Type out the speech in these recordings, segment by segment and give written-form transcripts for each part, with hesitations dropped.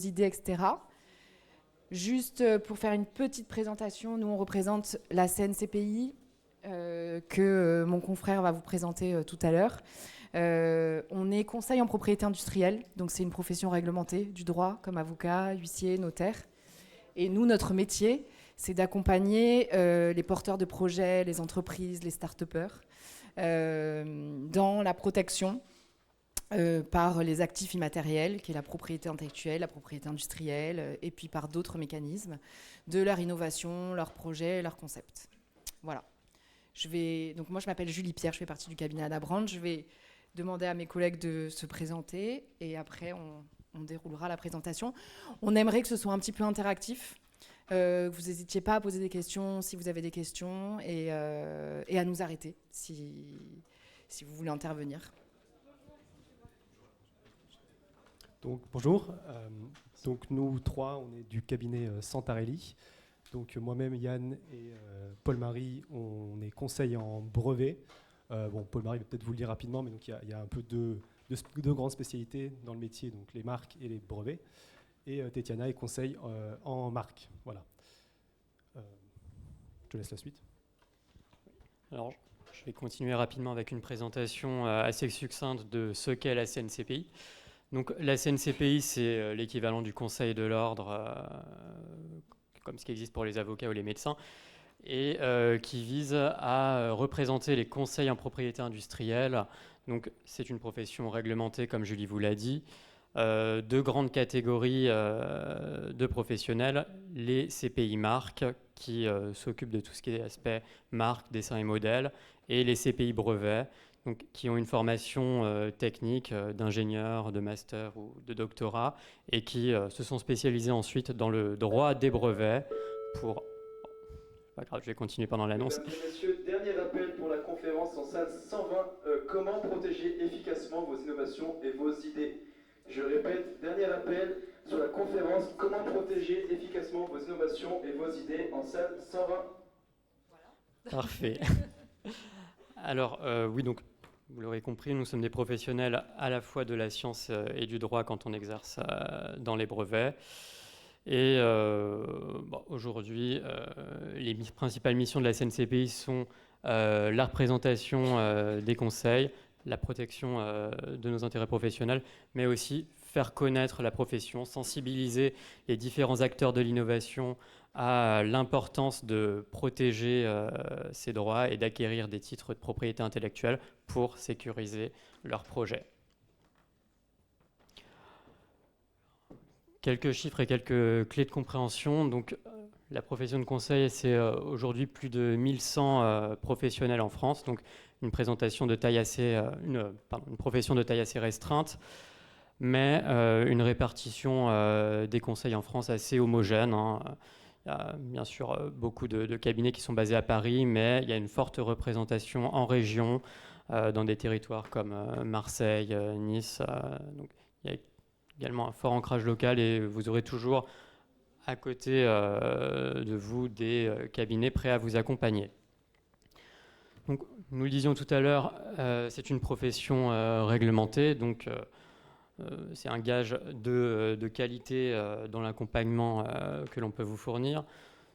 idées, etc. Juste pour faire une petite présentation, nous on représente la CNCPI que mon confrère va vous présenter tout à l'heure. On est conseil en propriété industrielle, donc c'est une profession réglementée du droit comme avocat, huissier, notaire. Et nous, notre métier, c'est d'accompagner les porteurs de projets, les entreprises, les start-upers dans la protection par les actifs immatériels, qui est la propriété intellectuelle, la propriété industrielle, et puis par d'autres mécanismes, de leur innovation, leurs projets, leurs concepts. Voilà. Donc moi, je m'appelle Julie Pierre, je fais partie du cabinet Anna Brandt. Je vais demander à mes collègues de se présenter, et après, on déroulera la présentation. On aimerait que ce soit un petit peu interactif. Vous n'hésitiez pas à poser des questions si vous avez des questions, et à nous arrêter si vous voulez intervenir. Donc, bonjour, donc nous trois, on est du cabinet Santarelli. Donc moi-même, Yann et Paul-Marie, on est conseil en brevet. Paul-Marie va peut-être vous le dire rapidement, mais donc il y a un peu deux grandes spécialités dans le métier, donc les marques et les brevets. Et Tetiana est conseil en marque. Voilà. Je te laisse la suite. Alors, je vais continuer rapidement avec une présentation assez succincte de ce qu'est la CNCPI. Donc, la CNCPI, c'est l'équivalent du Conseil de l'ordre, comme ce qui existe pour les avocats ou les médecins, et qui vise à représenter les conseils en propriété industrielle. Donc, c'est une profession réglementée, comme Julie vous l'a dit. Deux grandes catégories de professionnels, les CPI marques qui s'occupent de tout ce qui est aspect marque, dessin et modèle, et les CPI brevets, donc, qui ont une formation technique d'ingénieur, de master ou de doctorat, et qui se sont spécialisés ensuite dans le droit des brevets pour... Pas grave, je vais continuer pendant l'annonce. Mesdames et messieurs, dernier appel pour la conférence en salle 120. Comment protéger efficacement vos innovations et vos idées? Je répète, dernier appel sur la conférence Comment protéger efficacement vos innovations et vos idées en salle 120. Voilà. Parfait. Alors, oui, donc, vous l'aurez compris, nous sommes des professionnels à la fois de la science et du droit quand on exerce dans les brevets. Et aujourd'hui, les principales missions de la CNCPI sont la représentation des conseils, la protection de nos intérêts professionnels, mais aussi faire connaître la profession, sensibiliser les différents acteurs de l'innovation à l'importance de protéger ces droits et d'acquérir des titres de propriété intellectuelle pour sécuriser leurs projets. Quelques chiffres et quelques clés de compréhension. Donc, la profession de conseil, c'est aujourd'hui plus de 1100 professionnels en France. Donc, une présentation de taille assez, une profession de taille assez restreinte, mais une répartition des conseils en France assez homogène. Hein. Il y a bien sûr beaucoup de cabinets qui sont basés à Paris, mais il y a une forte représentation en région, dans des territoires comme Marseille, Nice. Donc, il y a également un fort ancrage local et vous aurez toujours à côté de vous des cabinets prêts à vous accompagner. Donc, nous le disions tout à l'heure, c'est une profession réglementée, donc c'est un gage de qualité dans l'accompagnement que l'on peut vous fournir.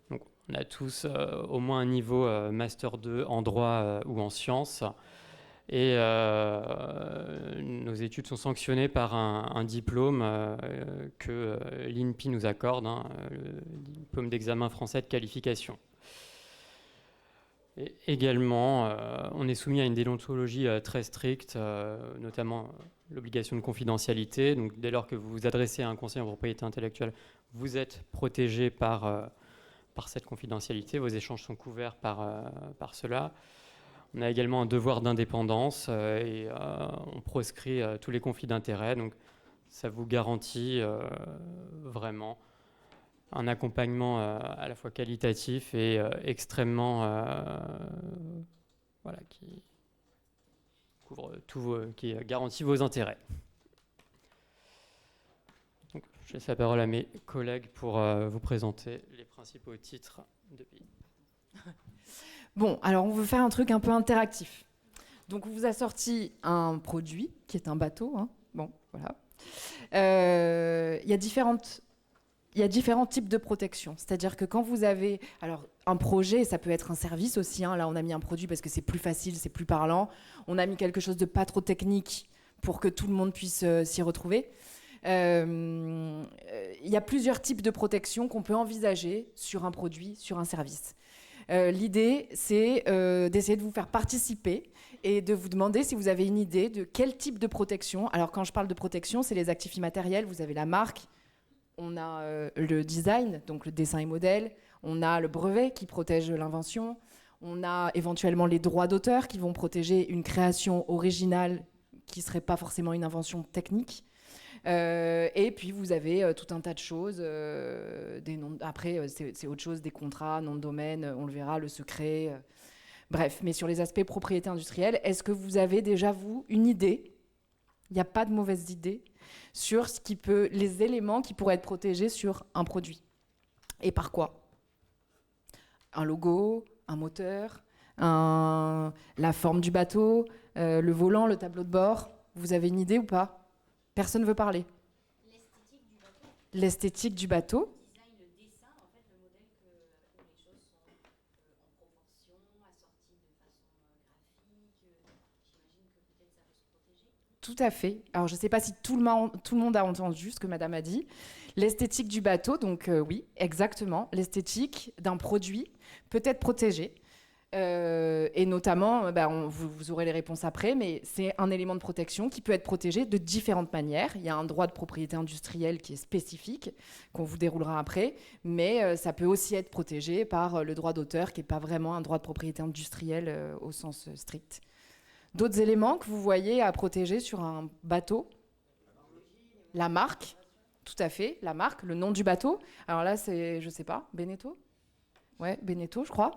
Donc, on a tous au moins un niveau Master 2 en droit ou en sciences. Et nos études sont sanctionnées par un diplôme que l'INPI nous accorde, hein, le diplôme d'examen français de qualification. Et également, on est soumis à une déontologie très stricte, notamment l'obligation de confidentialité. Donc, dès lors que vous vous adressez à un conseiller en propriété intellectuelle, vous êtes protégé par cette confidentialité. Vos échanges sont couverts par cela. On a également un devoir d'indépendance et on proscrit tous les conflits d'intérêts. Donc, ça vous garantit vraiment un accompagnement à la fois qualitatif et extrêmement qui couvre qui garantit vos intérêts. Donc, je laisse la parole à mes collègues pour vous présenter les principaux titres de pays. Bon, alors on veut faire un truc un peu interactif. Donc on vous a sorti un produit qui est un bateau. Hein. Bon, voilà. Il y a différents types de protection. C'est-à-dire que quand vous avez alors, un projet, ça peut être un service aussi. Là, on a mis un produit parce que c'est plus facile, c'est plus parlant. On a mis quelque chose de pas trop technique pour que tout le monde puisse s'y retrouver. Il y a plusieurs types de protection qu'on peut envisager sur un produit, sur un service. L'idée, c'est d'essayer de vous faire participer et de vous demander si vous avez une idée de quel type de protection. Alors, quand je parle de protection, c'est les actifs immatériels. Vous avez la marque, on a le design, donc le dessin et modèle, on a le brevet qui protège l'invention, on a éventuellement les droits d'auteur qui vont protéger une création originale qui ne serait pas forcément une invention technique. Et puis vous avez tout un tas de choses. Après, c'est autre chose, des contrats, nom de domaine, on le verra, le secret. Bref, mais sur les aspects propriété industrielle, est-ce que vous avez déjà, vous, une idée ? Il n'y a pas de mauvaise idée sur les éléments qui pourraient être protégés sur un produit. Et par quoi ? Un logo, un moteur, la forme du bateau, le volant, le tableau de bord. Vous avez une idée ou pas ? Personne ne veut parler. L'esthétique du bateau. Le dessin, en fait, le modèle où les choses sont en proportion, assorties de façon graphique. J'imagine que peut-être ça peut se protéger. Tout à fait. Alors, je ne sais pas si tout le monde a entendu ce que Madame a dit. L'esthétique du bateau, donc oui, exactement. L'esthétique d'un produit peut être protégée. Et notamment, vous aurez les réponses après, mais c'est un élément de protection qui peut être protégé de différentes manières. Il y a un droit de propriété industrielle qui est spécifique, qu'on vous déroulera après, mais ça peut aussi être protégé par le droit d'auteur, qui n'est pas vraiment un droit de propriété industrielle au sens strict. D'autres éléments que vous voyez à protéger sur un bateau ? La marque, tout à fait, la marque, le nom du bateau. Alors là, c'est, je ne sais pas, Beneteau ? Ouais, Beneteau, je crois.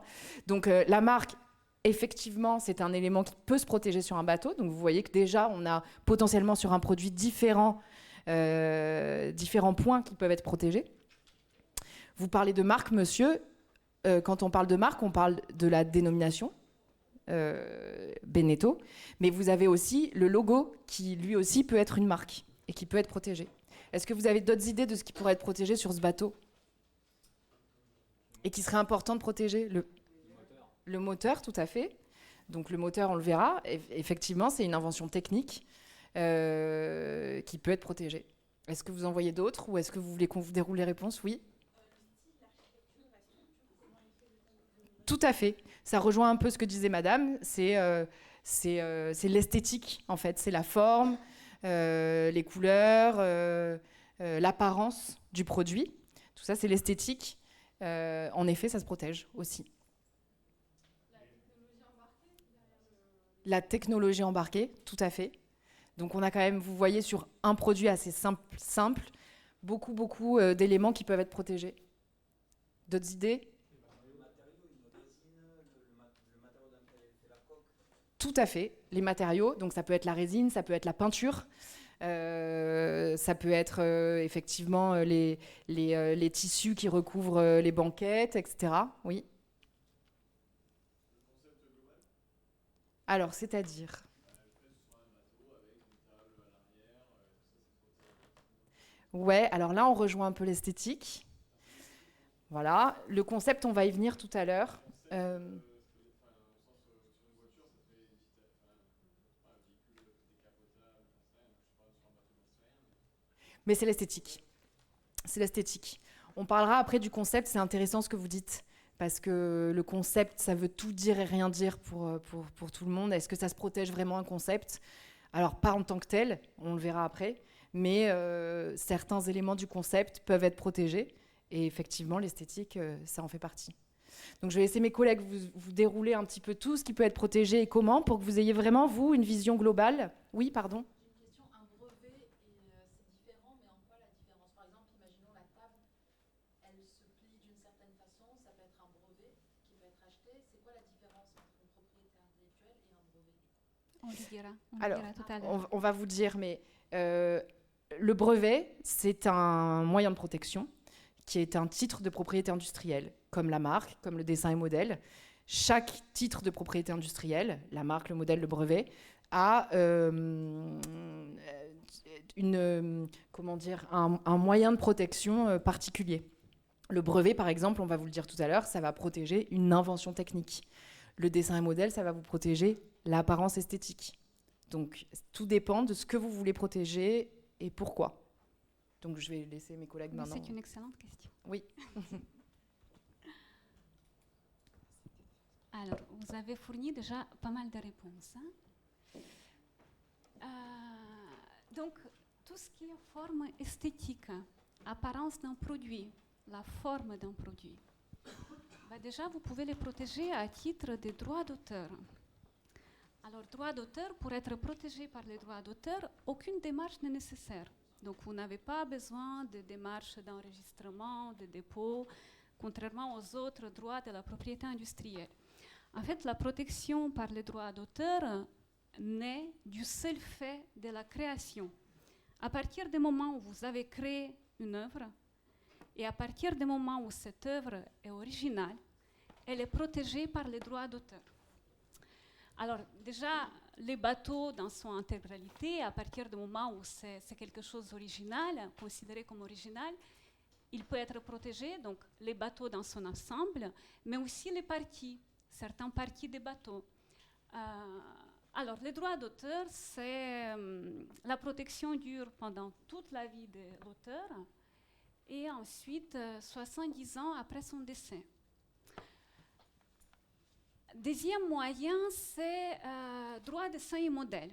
Donc la marque, effectivement, c'est un élément qui peut se protéger sur un bateau. Donc vous voyez que déjà, on a potentiellement sur un produit différents points qui peuvent être protégés. Vous parlez de marque, monsieur. Quand on parle de marque, on parle de la dénomination, Beneteau. Mais vous avez aussi le logo qui, lui aussi, peut être une marque et qui peut être protégé. Est-ce que vous avez d'autres idées de ce qui pourrait être protégé sur ce bateau ? Et qui serait important de protéger le moteur, tout à fait. Donc le moteur, on le verra. Effectivement, c'est une invention technique qui peut être protégée. Est-ce que vous en voyez d'autres ou est-ce que vous voulez qu'on vous déroule les réponses ? Oui. Tout à fait. Ça rejoint un peu ce que disait Madame. C'est l'esthétique, en fait. C'est la forme, les couleurs, l'apparence du produit. Tout ça, c'est l'esthétique. En effet, ça se protège aussi. La technologie embarquée, tout à fait. Donc on a quand même, vous voyez, sur un produit assez simple, beaucoup d'éléments qui peuvent être protégés. D'autres idées ? Tout à fait. Les matériaux, donc ça peut être la résine, ça peut être la peinture. Ça peut être effectivement les tissus qui recouvrent les banquettes, etc. Oui. Alors, c'est-à-dire ? Ouais, alors là, on rejoint un peu l'esthétique. Voilà. Le concept, on va y venir tout à l'heure. Mais c'est l'esthétique. C'est l'esthétique. On parlera après du concept, c'est intéressant ce que vous dites, parce que le concept, ça veut tout dire et rien dire pour tout le monde. Est-ce que ça se protège vraiment un concept ? Alors, pas en tant que tel, on le verra après, mais certains éléments du concept peuvent être protégés, et effectivement, l'esthétique, ça en fait partie. Donc, je vais laisser mes collègues vous dérouler un petit peu tout ce qui peut être protégé et comment, pour que vous ayez vraiment, vous, une vision globale. Oui, pardon ? Alors, on va vous dire, mais le brevet, c'est un moyen de protection qui est un titre de propriété industrielle, comme la marque, comme le dessin et modèle. Chaque titre de propriété industrielle, la marque, le modèle, le brevet, comment dire, un moyen de protection particulier. Le brevet, par exemple, on va vous le dire tout à l'heure, ça va protéger une invention technique. Le dessin et modèle, ça va vous protéger l'apparence esthétique. Donc, tout dépend de ce que vous voulez protéger et pourquoi. Donc, je vais laisser mes collègues maintenant. C'est une excellente question. Oui. Alors, vous avez fourni déjà pas mal de réponses. Donc, tout ce qui est forme esthétique, apparence d'un produit, la forme d'un produit, déjà, vous pouvez les protéger à titre des droits d'auteur. Alors, droits d'auteur, pour être protégé par les droits d'auteur, aucune démarche n'est nécessaire. Donc, vous n'avez pas besoin de démarches d'enregistrement, de dépôt, contrairement aux autres droits de la propriété industrielle. En fait, la protection par les droits d'auteur naît du seul fait de la création. À partir du moment où vous avez créé une œuvre, et à partir du moment où cette œuvre est originale, elle est protégée par les droits d'auteur. Alors déjà, les bateaux dans son intégralité, à partir du moment où c'est quelque chose d'original, considéré comme original, il peut être protégé, donc les bateaux dans son ensemble, mais aussi les parties, certaines parties des bateaux. Alors, les droits d'auteur, la protection dure pendant toute la vie de l'auteur et ensuite 70 ans après son décès. Deuxième moyen, c'est droit dessin et modèle.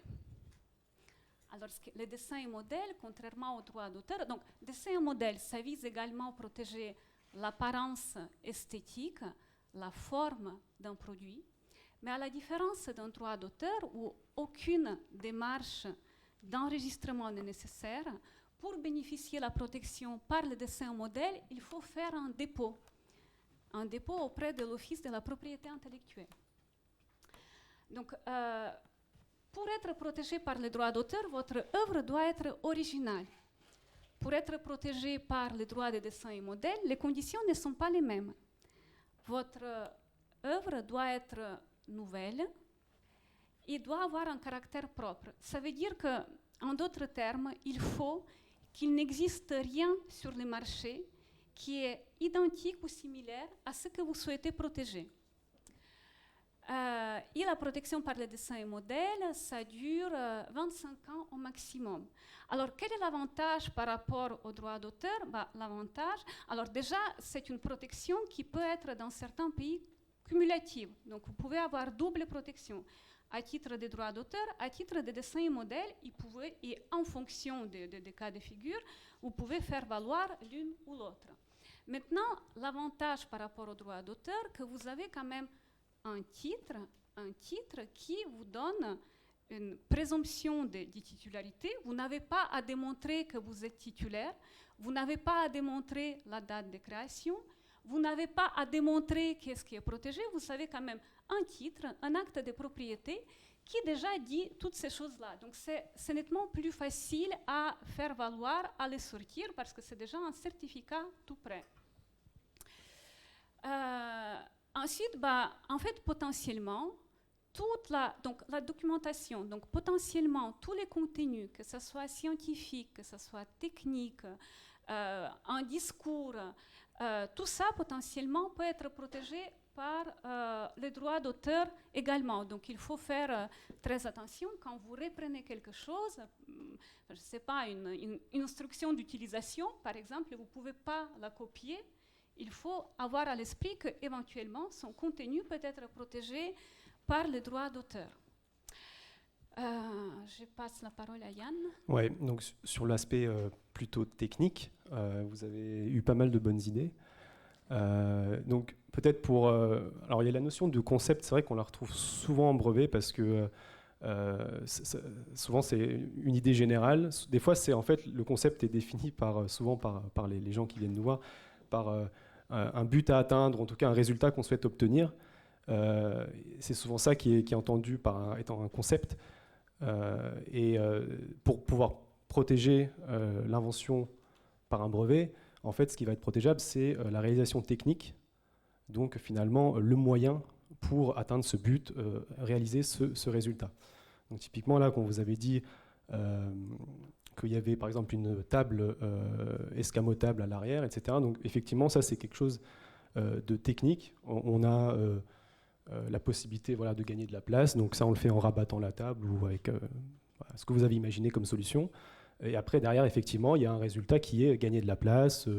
Alors, les dessins et modèles, contrairement aux droits d'auteur, donc dessin et modèle, ça vise également à protéger l'apparence esthétique, la forme d'un produit, mais à la différence d'un droit d'auteur où aucune démarche d'enregistrement n'est nécessaire, pour bénéficier de la protection par le dessin et modèle, il faut faire un dépôt auprès de l'Office de la propriété intellectuelle. Donc, pour être protégé par les droits d'auteur, votre œuvre doit être originale. Pour être protégé par les droits de dessin et modèle, les conditions ne sont pas les mêmes. Votre œuvre doit être nouvelle et doit avoir un caractère propre. Ça veut dire que, en d'autres termes, il faut qu'il n'existe rien sur le marché qui est identique ou similaire à ce que vous souhaitez protéger. Et la protection par le dessin et modèle, ça dure 25 ans au maximum. Alors, quel est l'avantage par rapport aux droits d'auteur? L'avantage, alors déjà, c'est une protection qui peut être dans certains pays cumulative. Donc, vous pouvez avoir double protection. À titre des droits d'auteur, à titre de dessin et modèle, et en fonction des cas de figure, vous pouvez faire valoir l'une ou l'autre. Maintenant, l'avantage par rapport aux droits d'auteur, que vous avez quand même un titre qui vous donne une présomption de titularité. Vous n'avez pas à démontrer que vous êtes titulaire, vous n'avez pas à démontrer la date de création, vous n'avez pas à démontrer qu'est-ce qui est protégé, vous avez quand même un titre, un acte de propriété qui déjà dit toutes ces choses-là. Donc c'est nettement plus facile à faire valoir, à les sortir, parce que c'est déjà un certificat tout prêt. Ensuite, en fait, potentiellement, donc, la documentation, donc potentiellement tous les contenus, que ce soit scientifique, que ce soit technique, un discours, tout ça potentiellement peut être protégé par les droits d'auteur également. Donc il faut faire très attention quand vous reprenez quelque chose, je ne sais pas, une instruction d'utilisation par exemple, vous ne pouvez pas la copier. Il faut avoir à l'esprit qu'éventuellement son contenu peut être protégé par les droits d'auteur. Je passe la parole à Yann. Ouais, donc sur l'aspect plutôt technique, vous avez eu pas mal de bonnes idées. Donc peut-être alors il y a la notion de concept, c'est vrai qu'on la retrouve souvent en brevet parce que souvent c'est une idée générale. Des fois c'est en fait le concept est défini souvent par les gens qui viennent nous voir par un but à atteindre, en tout cas un résultat qu'on souhaite obtenir. C'est souvent ça qui est entendu étant un concept. Pour pouvoir protéger l'invention par un brevet, en fait, ce qui va être protégeable, c'est la réalisation technique, donc finalement le moyen pour atteindre ce but, réaliser ce résultat. Donc typiquement là, quand vous avez dit qu'il y avait par exemple une table escamotable à l'arrière, etc. Donc effectivement, ça c'est quelque chose de technique. On a la possibilité voilà, de gagner de la place, donc ça on le fait en rabattant la table ou avec voilà, ce que vous avez imaginé comme solution. Et après, derrière, effectivement, il y a un résultat qui est gagner de la place,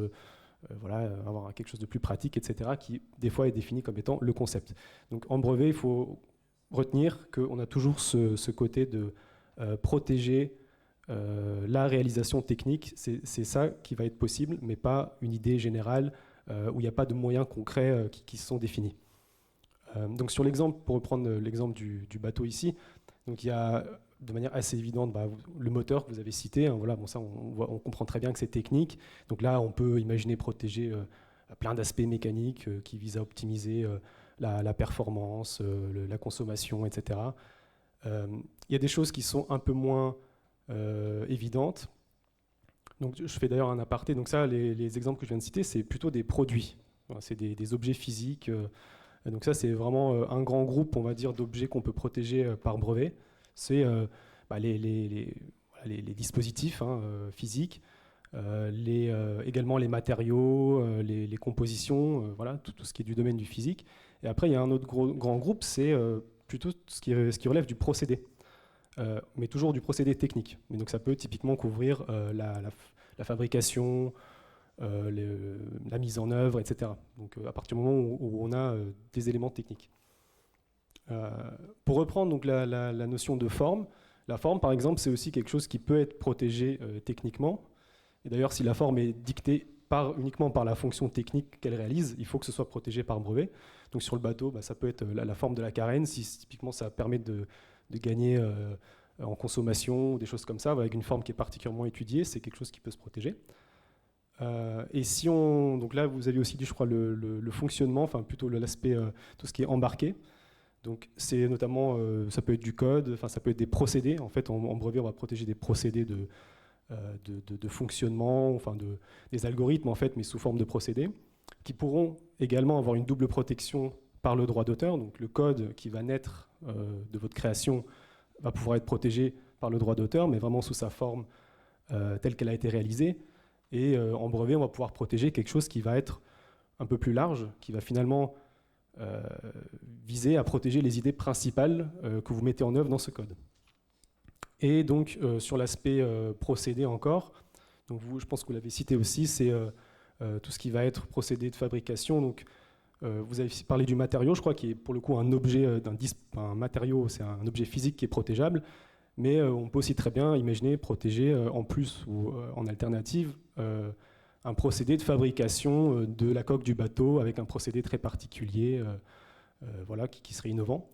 voilà, avoir quelque chose de plus pratique, etc., qui des fois est défini comme étant le concept. Donc en brevet, il faut retenir qu'on a toujours ce côté de protéger la réalisation technique. C'est ça qui va être possible, mais pas une idée générale où il n'y a pas de moyens concrets qui sont définis. Donc sur l'exemple, pour reprendre l'exemple du bateau ici, donc il y a de manière assez évidente le moteur que vous avez cité, hein, voilà, bon, ça on comprend très bien que c'est technique. Donc là on peut imaginer protéger plein d'aspects mécaniques qui visent à optimiser la performance, la consommation, etc. Il y a des choses qui sont un peu moins évidentes. Donc je fais d'ailleurs un aparté, donc ça les exemples que je viens de citer c'est plutôt des produits, voilà, c'est des objets physiques. Donc ça, c'est vraiment un grand groupe, on va dire, d'objets qu'on peut protéger par brevet. C'est les dispositifs physiques, également les matériaux, les compositions, voilà, tout ce qui est du domaine du physique. Et après, il y a un autre grand groupe, c'est plutôt ce qui relève du procédé, mais toujours du procédé technique. Et donc ça peut typiquement couvrir la fabrication, la mise en œuvre, etc. Donc à partir du moment où on a des éléments techniques. Pour reprendre donc, la notion de forme, la forme par exemple c'est aussi quelque chose qui peut être protégé techniquement. Et d'ailleurs si la forme est dictée uniquement par la fonction technique qu'elle réalise, il faut que ce soit protégé par brevet. Donc sur le bateau, ça peut être la forme de la carène, si typiquement ça permet de gagner en consommation, des choses comme ça, avec une forme qui est particulièrement étudiée, c'est quelque chose qui peut se protéger. Et si donc là, vous avez aussi dit, je crois, le fonctionnement, enfin plutôt l'aspect, tout ce qui est embarqué. Donc c'est notamment, ça peut être du code, enfin ça peut être des procédés. En fait, en brevet, on va protéger des procédés de fonctionnement, enfin des algorithmes en fait, mais sous forme de procédés, qui pourront également avoir une double protection par le droit d'auteur. Donc le code qui va naître de votre création va pouvoir être protégé par le droit d'auteur, mais vraiment sous sa forme telle qu'elle a été réalisée. Et en brevet, on va pouvoir protéger quelque chose qui va être un peu plus large, qui va finalement viser à protéger les idées principales que vous mettez en œuvre dans ce code. Et donc, sur l'aspect procédé encore, donc je pense que vous l'avez cité aussi, c'est tout ce qui va être procédé de fabrication. Donc, vous avez parlé du matériau, je crois, qui est pour le coup un objet, un matériau, c'est un objet physique qui est protégeable. Mais on peut aussi très bien imaginer protéger en plus ou en alternative un procédé de fabrication de la coque du bateau avec un procédé très particulier voilà, qui serait innovant.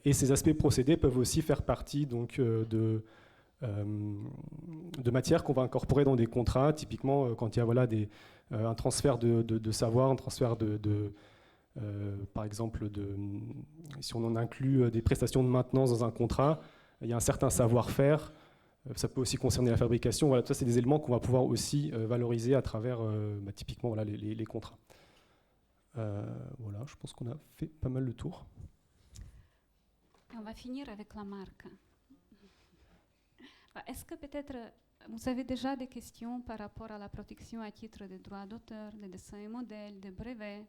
Et ces aspects procédés peuvent aussi faire partie donc, de matières qu'on va incorporer dans des contrats, typiquement quand il y a voilà, un transfert de savoir, un transfert par exemple, si on en inclut des prestations de maintenance dans un contrat, il y a un certain savoir-faire, ça peut aussi concerner la fabrication. Voilà, ça, c'est des éléments qu'on va pouvoir aussi valoriser à travers typiquement voilà, les contrats. Voilà, je pense qu'on a fait pas mal le tour. On va finir avec la marque. Est-ce que peut-être vous avez déjà des questions par rapport à la protection à titre des droits d'auteur, des dessins et modèles, des brevets?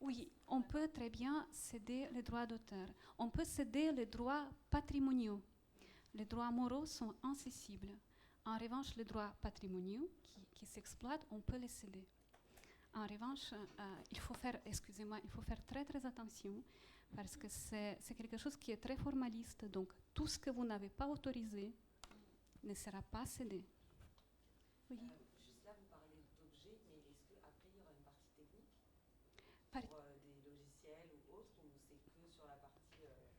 Oui, on peut très bien céder les droits d'auteur. On peut céder les droits patrimoniaux. Les droits moraux sont incessibles. En revanche, les droits patrimoniaux qui s'exploitent, on peut les céder. En revanche, il faut faire très très attention parce que c'est quelque chose qui est très formaliste. Donc, tout ce que vous n'avez pas autorisé ne sera pas cédé. Oui. Juste là, vous parlez d'objets, mais est-ce qu'après, il y aura une partie technique pour des logiciels ou autres, ou c'est que sur la partie objet,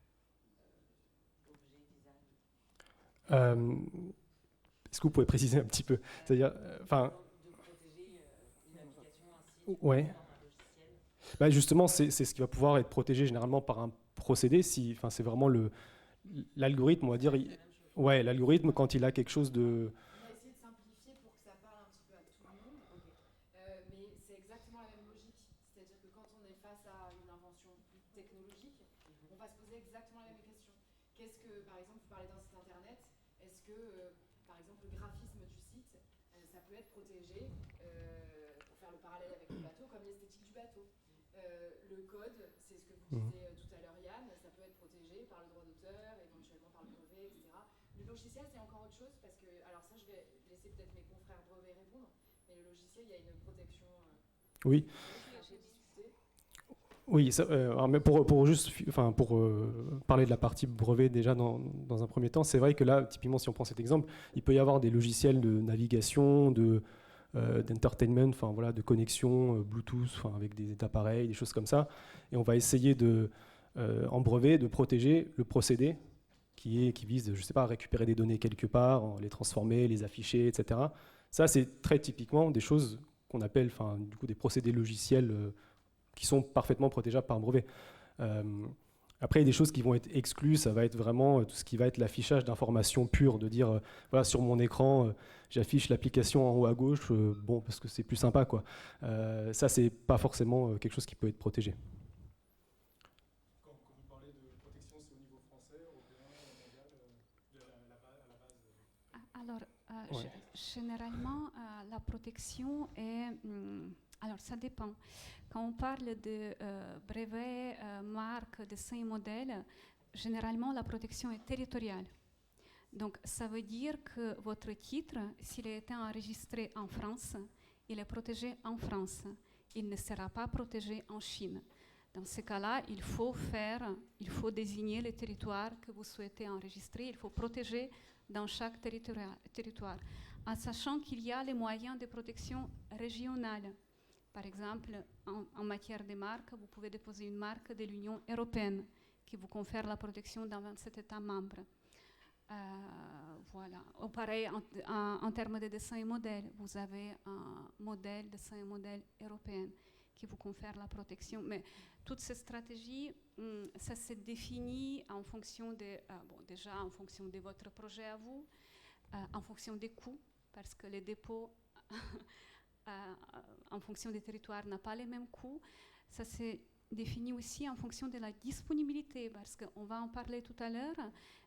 design? Est-ce que vous pouvez préciser un petit peu? C'est-à-dire, de protéger une application ainsi ouais. dans un logiciel. Justement, c'est ce qui va pouvoir être protégé généralement par un procédé. C'est vraiment l'algorithme, on va dire. Ouais, l'algorithme, quand il a quelque chose de... On va essayer de simplifier pour que ça parle un petit peu à tout le monde. Mais c'est exactement la même logique. C'est-à-dire que quand on est face à une invention plus technologique, on va se poser exactement la même question. qu'est-ce que, par exemple, vous parlez d'un site internet, est-ce que, par exemple, le graphisme du site, ça peut être protégé, pour faire le parallèle avec le bateau, comme l'esthétique du bateau. Le code, c'est ce que vous disiez tout à l'heure, Yann, ça peut être protégé par le droit d'auteur, éventuellement par le brevet, etc. Le logiciel, c'est encore autre chose, parce que, alors ça, je vais laisser peut-être mes confrères brevets répondre, mais le logiciel, il y a une protection. Oui. Oui, ça, alors, mais pour juste, enfin, pour parler de la partie brevet déjà dans un premier temps, c'est vrai que là, typiquement, si on prend cet exemple, il peut y avoir des logiciels de navigation, d'entertainment, enfin voilà, de connexion Bluetooth, enfin avec des appareils, des choses comme ça, et on va essayer en brevet de protéger le procédé qui vise, je sais pas, à récupérer des données quelque part, les transformer, les afficher, etc. Ça, c'est très typiquement des choses qu'on appelle, enfin, du coup, des procédés logiciels qui sont parfaitement protégeables par brevet. Après, il y a des choses qui vont être exclues, ça va être vraiment tout ce qui va être l'affichage d'informations pures, de dire, voilà, sur mon écran, j'affiche l'application en haut à gauche, bon, parce que c'est plus sympa, quoi. Ça, c'est pas forcément quelque chose qui peut être protégé. Quand vous parlez de protection, c'est au niveau français, européen, mondial, à la base Alors, généralement, la protection est... alors, ça dépend. Quand on parle de brevets, marques, dessins et modèles, généralement, la protection est territoriale. Donc, ça veut dire que votre titre, s'il a été enregistré en France, il est protégé en France. Il ne sera pas protégé en Chine. Dans ce cas-là, il faut désigner le territoire que vous souhaitez enregistrer. Il faut protéger dans chaque territoire, en sachant qu'il y a les moyens de protection régionale. Par exemple, en matière de marques, vous pouvez déposer une marque de l'Union européenne qui vous confère la protection dans 27 États membres. Voilà. Ou pareil, en termes de dessin et modèle, vous avez un modèle, dessin et modèle européen qui vous confère la protection. Mais toutes ces stratégies, ça se définit en fonction déjà en fonction de votre projet à vous, en fonction des coûts, parce que les dépôts en fonction des territoires n'a pas les mêmes coûts. Ça se définit aussi en fonction de la disponibilité, parce qu'on va en parler tout à l'heure,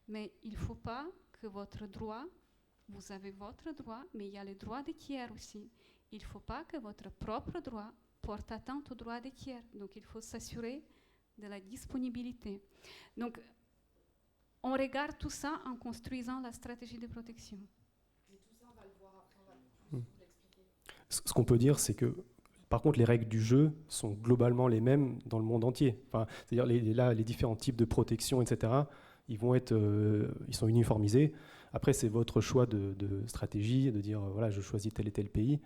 mais il ne faut pas que votre droit, vous avez votre droit, mais il y a les droits des tiers aussi. Il ne faut pas que votre propre droit porte atteinte aux droits des tiers. Donc il faut s'assurer de la disponibilité. Donc on regarde tout ça en construisant la stratégie de protection. Et tout ça, on va le voir après, on va plus vous l'expliquer. Ce qu'on peut dire, c'est que, par contre, les règles du jeu sont globalement les mêmes dans le monde entier. Enfin, c'est-à-dire les différents types de protection, etc., ils sont uniformisés. Après, c'est votre choix de stratégie, de dire, voilà, je choisis tel et tel pays.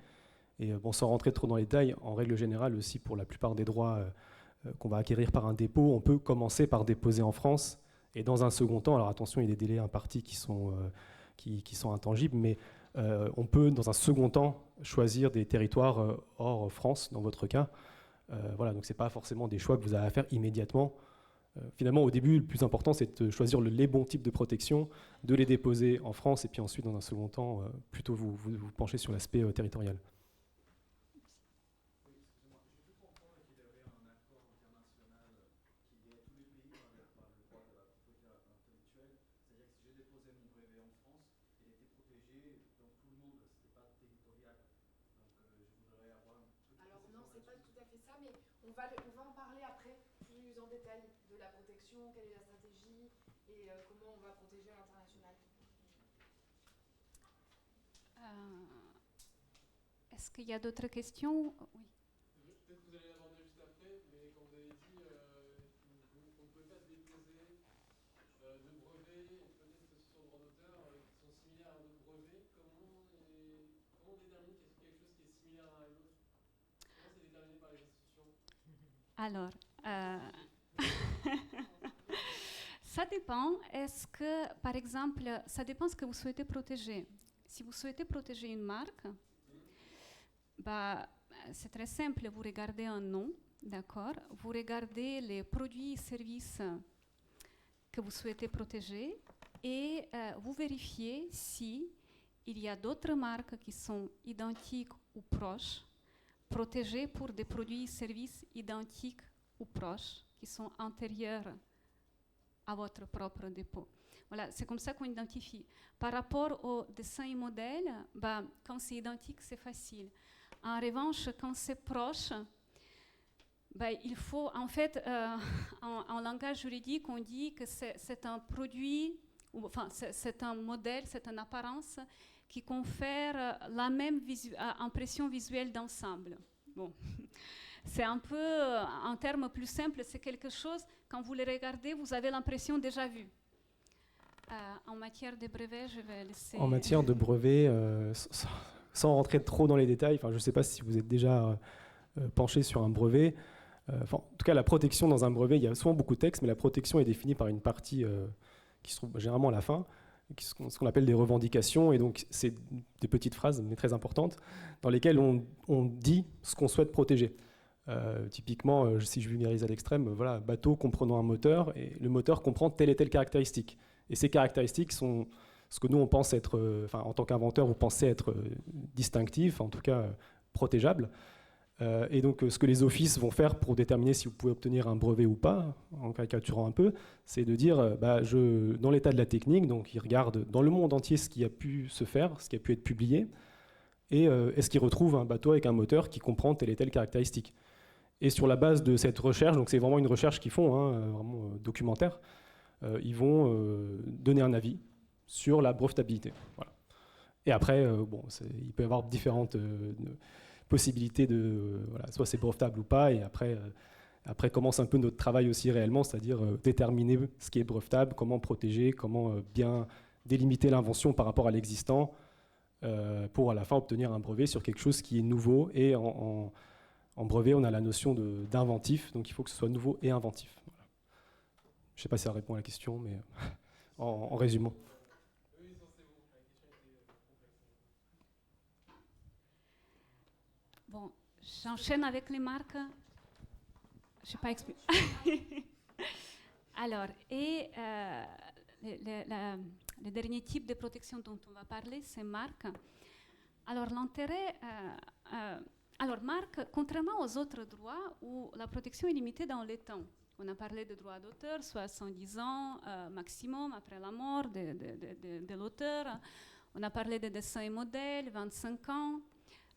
Et bon, sans rentrer trop dans les détails, en règle générale aussi, pour la plupart des droits qu'on va acquérir par un dépôt, on peut commencer par déposer en France. Et dans un second temps, alors attention, il y a des délais impartis qui sont intangibles, mais on peut, dans un second temps, choisir des territoires hors France, dans votre cas. Voilà, donc ce n'est pas forcément des choix que vous avez à faire immédiatement. Finalement, au début, le plus important, c'est de choisir les bons types de protection, de les déposer en France, et puis ensuite, dans un second temps, plutôt vous penchez sur l'aspect territorial. On va en parler après, plus en détail, de la protection, quelle est la stratégie et comment on va protéger à l'international. Est-ce qu'il y a d'autres questions? Oui. Peut-être que vous allez l'aborder juste après, mais quand vous avez dit qu'on ne pouvait pas déposer de brevets, peut-être sur droit d'auteur, qui sont similaires à d'autres brevets, comment on détermine quelque chose qui est similaire à l'un et l'autre? Comment c'est déterminé par les institutions? Alors, ça dépend. Est-ce que, par exemple, ça dépend ce que vous souhaitez protéger. Si vous souhaitez protéger une marque, c'est très simple. Vous regardez un nom, d'accord? Vous regardez les produits et services que vous souhaitez protéger et vous vérifiez si il y a d'autres marques qui sont identiques ou proches, protégées pour des produits et services identiques ou proches, qui sont antérieurs à votre propre dépôt. Voilà, c'est comme ça qu'on identifie. Par rapport au dessin et modèle, bah, quand c'est identique, c'est facile. En revanche, quand c'est proche, bah, il faut, en fait, en langage juridique, on dit que c'est un produit, enfin, c'est un modèle, c'est une apparence qui confère la même impression visuelle d'ensemble. Bon. C'est un peu, en termes plus simples, c'est quelque chose, quand vous le regardez, vous avez l'impression déjà vu. En matière de brevet, je vais laisser... En matière de brevet, sans rentrer trop dans les détails, je ne sais pas si vous êtes déjà penché sur un brevet. En tout cas, la protection dans un brevet, il y a souvent beaucoup de textes, mais la protection est définie par une partie qui se trouve généralement à la fin, ce qu'on appelle des revendications. Et donc, c'est des petites phrases, mais très importantes, dans lesquelles on dit ce qu'on souhaite protéger. Typiquement, si je vulgarise à l'extrême, voilà, bateau comprenant un moteur, et le moteur comprend telle et telle caractéristique. Et ces caractéristiques sont ce que nous, on pense être, en tant qu'inventeur, vous pensez être distinctif, en tout cas protégeable. Et donc, ce que les offices vont faire pour déterminer si vous pouvez obtenir un brevet ou pas, en caricaturant un peu, c'est de dire, dans l'état de la technique, donc ils regardent dans le monde entier ce qui a pu se faire, ce qui a pu être publié, et est-ce qu'ils retrouvent un bateau avec un moteur qui comprend telle et telle caractéristique. Et sur la base de cette recherche, donc c'est vraiment une recherche qu'ils font, vraiment documentaire, ils vont donner un avis sur la brevetabilité. Voilà. Et après, il peut y avoir différentes possibilités de... soit c'est brevetable ou pas, et après commence un peu notre travail aussi réellement, c'est-à-dire déterminer ce qui est brevetable, comment protéger, comment bien délimiter l'invention par rapport à l'existant, pour à la fin obtenir un brevet sur quelque chose qui est nouveau. Et en brevet, on a la notion d'inventif, donc il faut que ce soit nouveau et inventif. Voilà. Je ne sais pas si ça répond à la question, mais en résumant. Oui, ça c'est bon, la question était complexe. Bon, j'enchaîne avec les marques. Je n'ai pas expliqué. Alors, et le dernier type de protection dont on va parler, c'est marque. Alors, l'intérêt... Alors, marque, contrairement aux autres droits où la protection est limitée dans le temps, on a parlé de droits d'auteur, 70 ans maximum après la mort de l'auteur. On a parlé de dessins et modèles, 25 ans,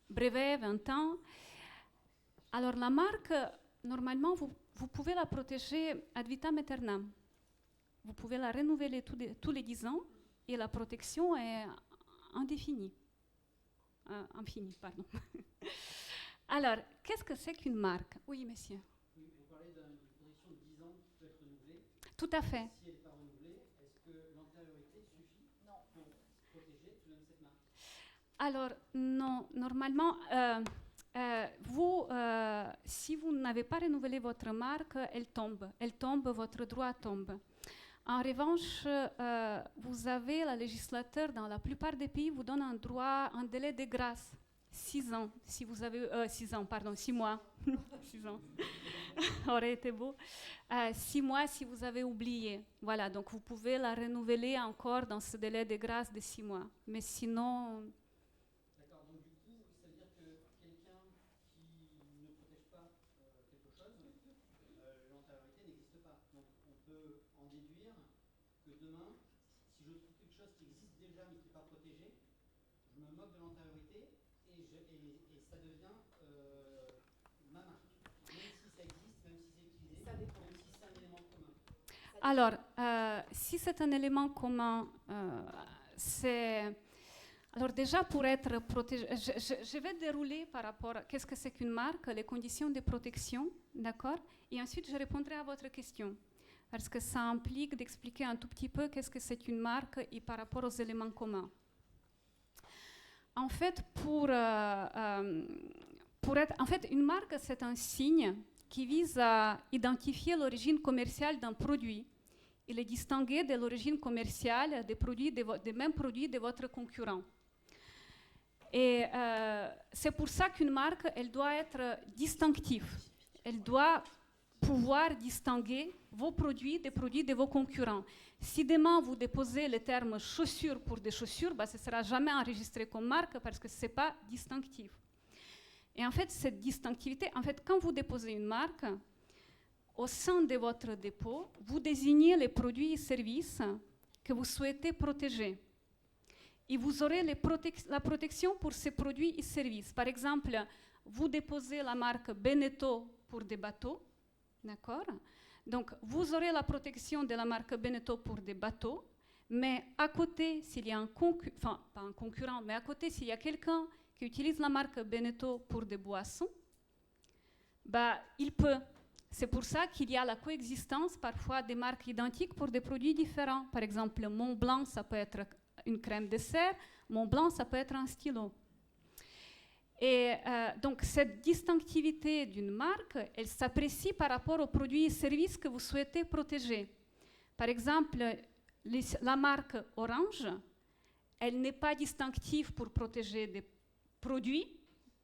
brevet, 20 ans. Alors, la marque, normalement, vous pouvez la protéger ad vitam aeternam. Vous pouvez la renouveler tous les 10 ans et la protection est indéfinie. Infinie, pardon. Alors, qu'est-ce que c'est qu'une marque? Oui, monsieur. Oui, vous parlez d'une protection de 10 ans qui peut être renouvelée. Tout à fait. Si elle n'est pas renouvelée, est-ce que l'antériorité suffit pour protéger tout de même cette marque? Alors, non. Normalement, si vous n'avez pas renouvelé votre marque, elle tombe. Elle tombe, votre droit tombe. En revanche, vous avez, le législateur, dans la plupart des pays, vous donne un droit, un délai de grâce. 6 ans, si vous avez... 6 ans, pardon, 6 mois. 6 ans. Aurait été beau. 6 mois si vous avez oublié. Voilà, donc vous pouvez la renouveler encore dans ce délai de grâce de 6 mois. Mais sinon... D'accord, donc du coup, ça veut dire que quelqu'un qui ne protège pas quelque chose, l'antériorité n'existe pas. Donc on peut en déduire que demain, si je trouve quelque chose qui existe déjà mais qui n'est pas protégé, je me moque de l'antériorité et ça devient ma marque. Même si ça existe, même si c'est utilisé, même si c'est un élément commun. Alors, si c'est un élément commun, c'est... Alors déjà, pour être protégé, je vais dérouler par rapport à qu'est-ce que c'est qu'une marque, les conditions de protection, d'accord? Et ensuite, je répondrai à votre question, parce que ça implique d'expliquer un tout petit peu qu'est-ce que c'est qu'une marque et par rapport aux éléments communs. En fait, une marque, c'est un signe qui vise à identifier l'origine commerciale d'un produit et le distinguer de l'origine commerciale des mêmes produits de votre concurrent. Et c'est pour ça qu'une marque, elle doit être distinctive. Elle doit pouvoir distinguer vos produits des produits de vos concurrents. Si demain vous déposez le terme chaussures pour des chaussures, ce ne sera jamais enregistré comme marque parce que ce n'est pas distinctif. Et en fait, cette distinctivité, quand vous déposez une marque, au sein de votre dépôt, vous désignez les produits et services que vous souhaitez protéger. Et vous aurez la protection pour ces produits et services. Par exemple, vous déposez la marque Beneteau pour des bateaux, d'accord? Donc, vous aurez la protection de la marque Beneteau pour des bateaux, mais à côté, s'il y a pas un concurrent, mais à côté, s'il y a quelqu'un qui utilise la marque Beneteau pour des boissons, bah, il peut. C'est pour ça qu'il y a la coexistence parfois des marques identiques pour des produits différents. Par exemple, Montblanc, ça peut être une crème dessert, Montblanc, ça peut être un stylo. Et donc, cette distinctivité d'une marque, elle s'apprécie par rapport aux produits et services que vous souhaitez protéger. Par exemple, la marque Orange, elle n'est pas distinctive pour protéger des produits,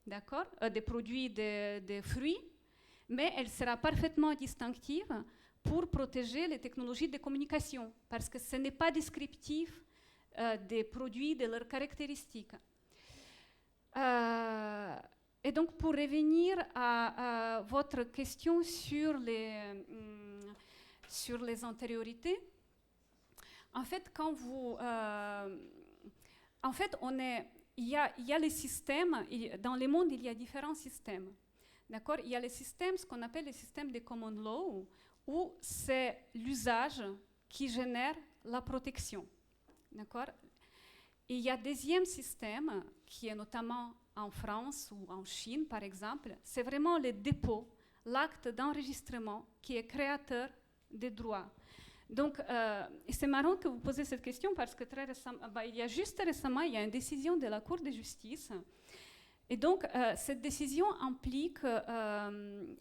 d'accord, des produits des fruits, mais elle sera parfaitement distinctive pour protéger les technologies de communication, parce que ce n'est pas descriptif des produits, de leurs caractéristiques. Et donc, pour revenir à votre question sur les antériorités, en fait, quand vous... en fait, il y a les systèmes, dans le monde, il y a différents systèmes. D'accord? Il y a les systèmes, ce qu'on appelle les systèmes de common law, où c'est l'usage qui génère la protection. D'accord? Et il y a un deuxième système, qui est notamment en France ou en Chine, par exemple, c'est vraiment le dépôt, l'acte d'enregistrement qui est créateur des droits. Donc, c'est marrant que vous posez cette question parce que très récemment, il y a juste récemment, il y a une décision de la Cour de justice. Et donc, cette décision implique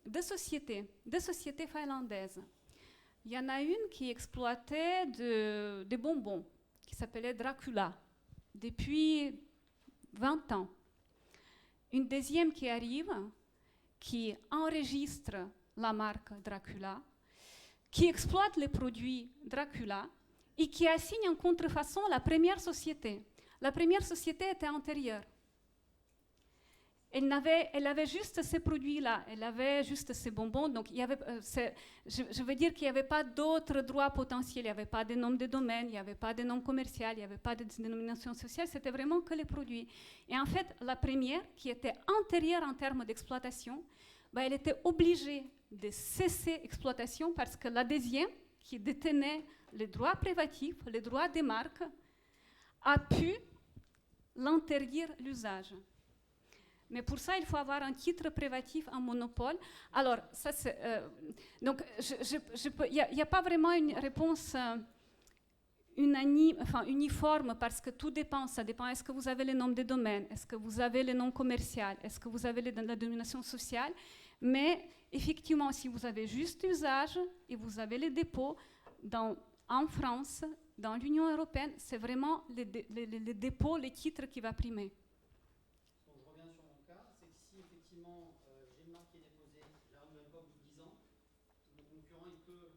deux sociétés finlandaises. Il y en a une qui exploitait des bonbons, qui s'appelait Dracula, depuis 20 ans. Une deuxième qui arrive, qui enregistre la marque Dracula, qui exploite les produits Dracula et qui assigne en contrefaçon la première société. La première société était antérieure. Elle avait juste ces produits-là, elle avait juste ces bonbons. Donc, il y avait, je veux dire qu'il n'y avait pas d'autres droits potentiels, il n'y avait pas de nom de domaine, il n'y avait pas de nom commercial, il n'y avait pas de dénomination sociale, c'était vraiment que les produits. Et en fait, la première, qui était antérieure en termes d'exploitation, elle était obligée de cesser l'exploitation parce que la deuxième, qui détenait les droits privatifs, les droits des marques, a pu l'interdire l'usage. Mais pour ça, il faut avoir un titre privatif, un monopole. Alors, ça, donc, il n'y a pas vraiment une réponse uniforme parce que tout dépend. Ça dépend. Est-ce que vous avez le nom de domaine? Est-ce que vous avez le nom commercial? Est-ce que vous avez la dénomination sociale? Mais effectivement, si vous avez juste usage et vous avez les dépôts en France, dans l'Union européenne, c'est vraiment les dépôts, les titres qui vont primer. J'ai une marque qui est déposée, j'arrive à l'époque de 10 ans, mon concurrent il peut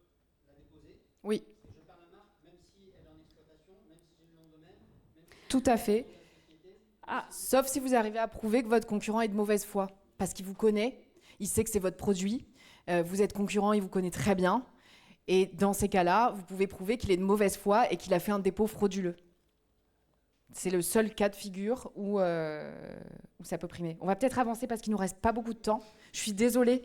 la déposer. Oui. Je perds la marque, même si elle est en exploitation, même si j'ai le nom de domaine. Tout à fait. Sauf si vous arrivez à prouver que votre concurrent est de mauvaise foi, parce qu'il vous connaît, il sait que c'est votre produit, vous êtes concurrent, il vous connaît très bien, et dans ces cas-là, vous pouvez prouver qu'il est de mauvaise foi et qu'il a fait un dépôt frauduleux. C'est le seul cas de figure où ça peut primer. On va peut-être avancer parce qu'il ne nous reste pas beaucoup de temps. Je suis désolée.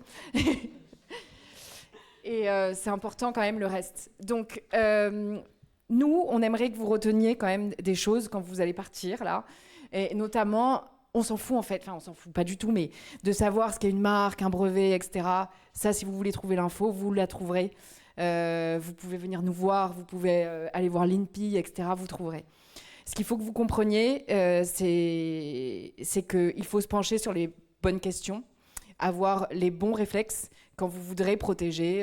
Et c'est important quand même le reste. Donc, nous, on aimerait que vous reteniez quand même des choses quand vous allez partir, là. Et notamment, on s'en fout en fait, enfin on s'en fout pas du tout, mais de savoir ce qu'est une marque, un brevet, etc. Ça, si vous voulez trouver l'info, vous la trouverez. Vous pouvez venir nous voir, vous pouvez aller voir l'INPI, etc. Vous trouverez. Ce qu'il faut que vous compreniez, c'est qu'il faut se pencher sur les bonnes questions, avoir les bons réflexes quand vous voudrez protéger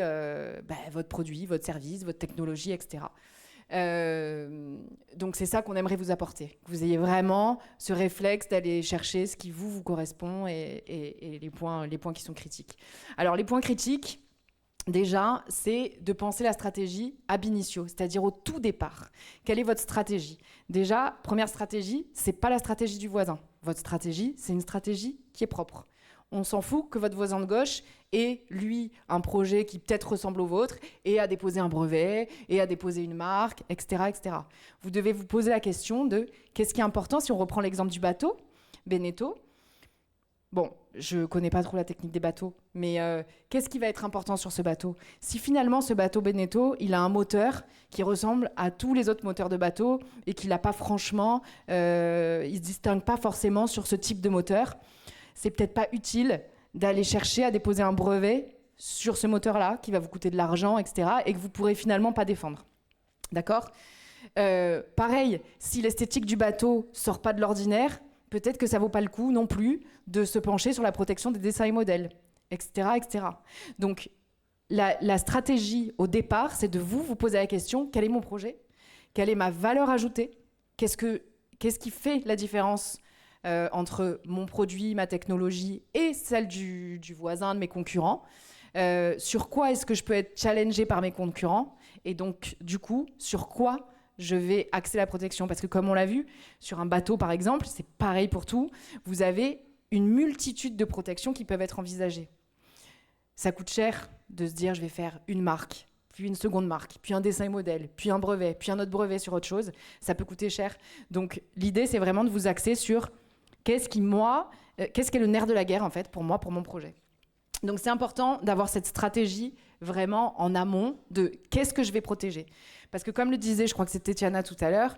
votre produit, votre service, votre technologie, etc. Donc c'est ça qu'on aimerait vous apporter, que vous ayez vraiment ce réflexe d'aller chercher ce qui vous correspond et les points qui sont critiques. Alors les points critiques, déjà, c'est de penser la stratégie ab initio, c'est-à-dire au tout départ. Quelle est votre stratégie? Déjà, première stratégie, c'est pas la stratégie du voisin. Votre stratégie, c'est une stratégie qui est propre. On s'en fout que votre voisin de gauche ait, lui, un projet qui peut-être ressemble au vôtre et a déposé un brevet et a déposé une marque, etc., etc. Vous devez vous poser la question de qu'est-ce qui est important si on reprend l'exemple du bateau, Beneteau. Bon, je ne connais pas trop la technique des bateaux, mais qu'est-ce qui va être important sur ce bateau? Si finalement ce bateau Beneteau, il a un moteur qui ressemble à tous les autres moteurs de bateau et qu'il n'a pas franchement, il ne se distingue pas forcément sur ce type de moteur, c'est peut-être pas utile d'aller chercher à déposer un brevet sur ce moteur-là qui va vous coûter de l'argent, etc. et que vous ne pourrez finalement pas défendre. D'accord ? Pareil, si l'esthétique du bateau ne sort pas de l'ordinaire, peut-être que ça ne vaut pas le coup non plus de se pencher sur la protection des dessins et modèles, etc. etc. Donc, la stratégie au départ, c'est de vous poser la question, quel est mon projet ? Quelle est ma valeur ajoutée ? Qu'est-ce qui fait la différence entre mon produit, ma technologie et celle du voisin, de mes concurrents ? Sur quoi est-ce que je peux être challengé par mes concurrents ? Et donc, du coup, sur quoi je vais axer la protection? Parce que comme on l'a vu, sur un bateau par exemple, c'est pareil pour tout, vous avez une multitude de protections qui peuvent être envisagées. Ça coûte cher de se dire je vais faire une marque, puis une seconde marque, puis un dessin et modèle, puis un brevet, puis un autre brevet sur autre chose. Ça peut coûter cher. Donc l'idée, c'est vraiment de vous axer sur qu'est-ce qui est le nerf de la guerre en fait pour moi, pour mon projet. Donc c'est important d'avoir cette stratégie vraiment en amont de qu'est-ce que je vais protéger. Parce que comme le disait, je crois que c'était Tiana tout à l'heure,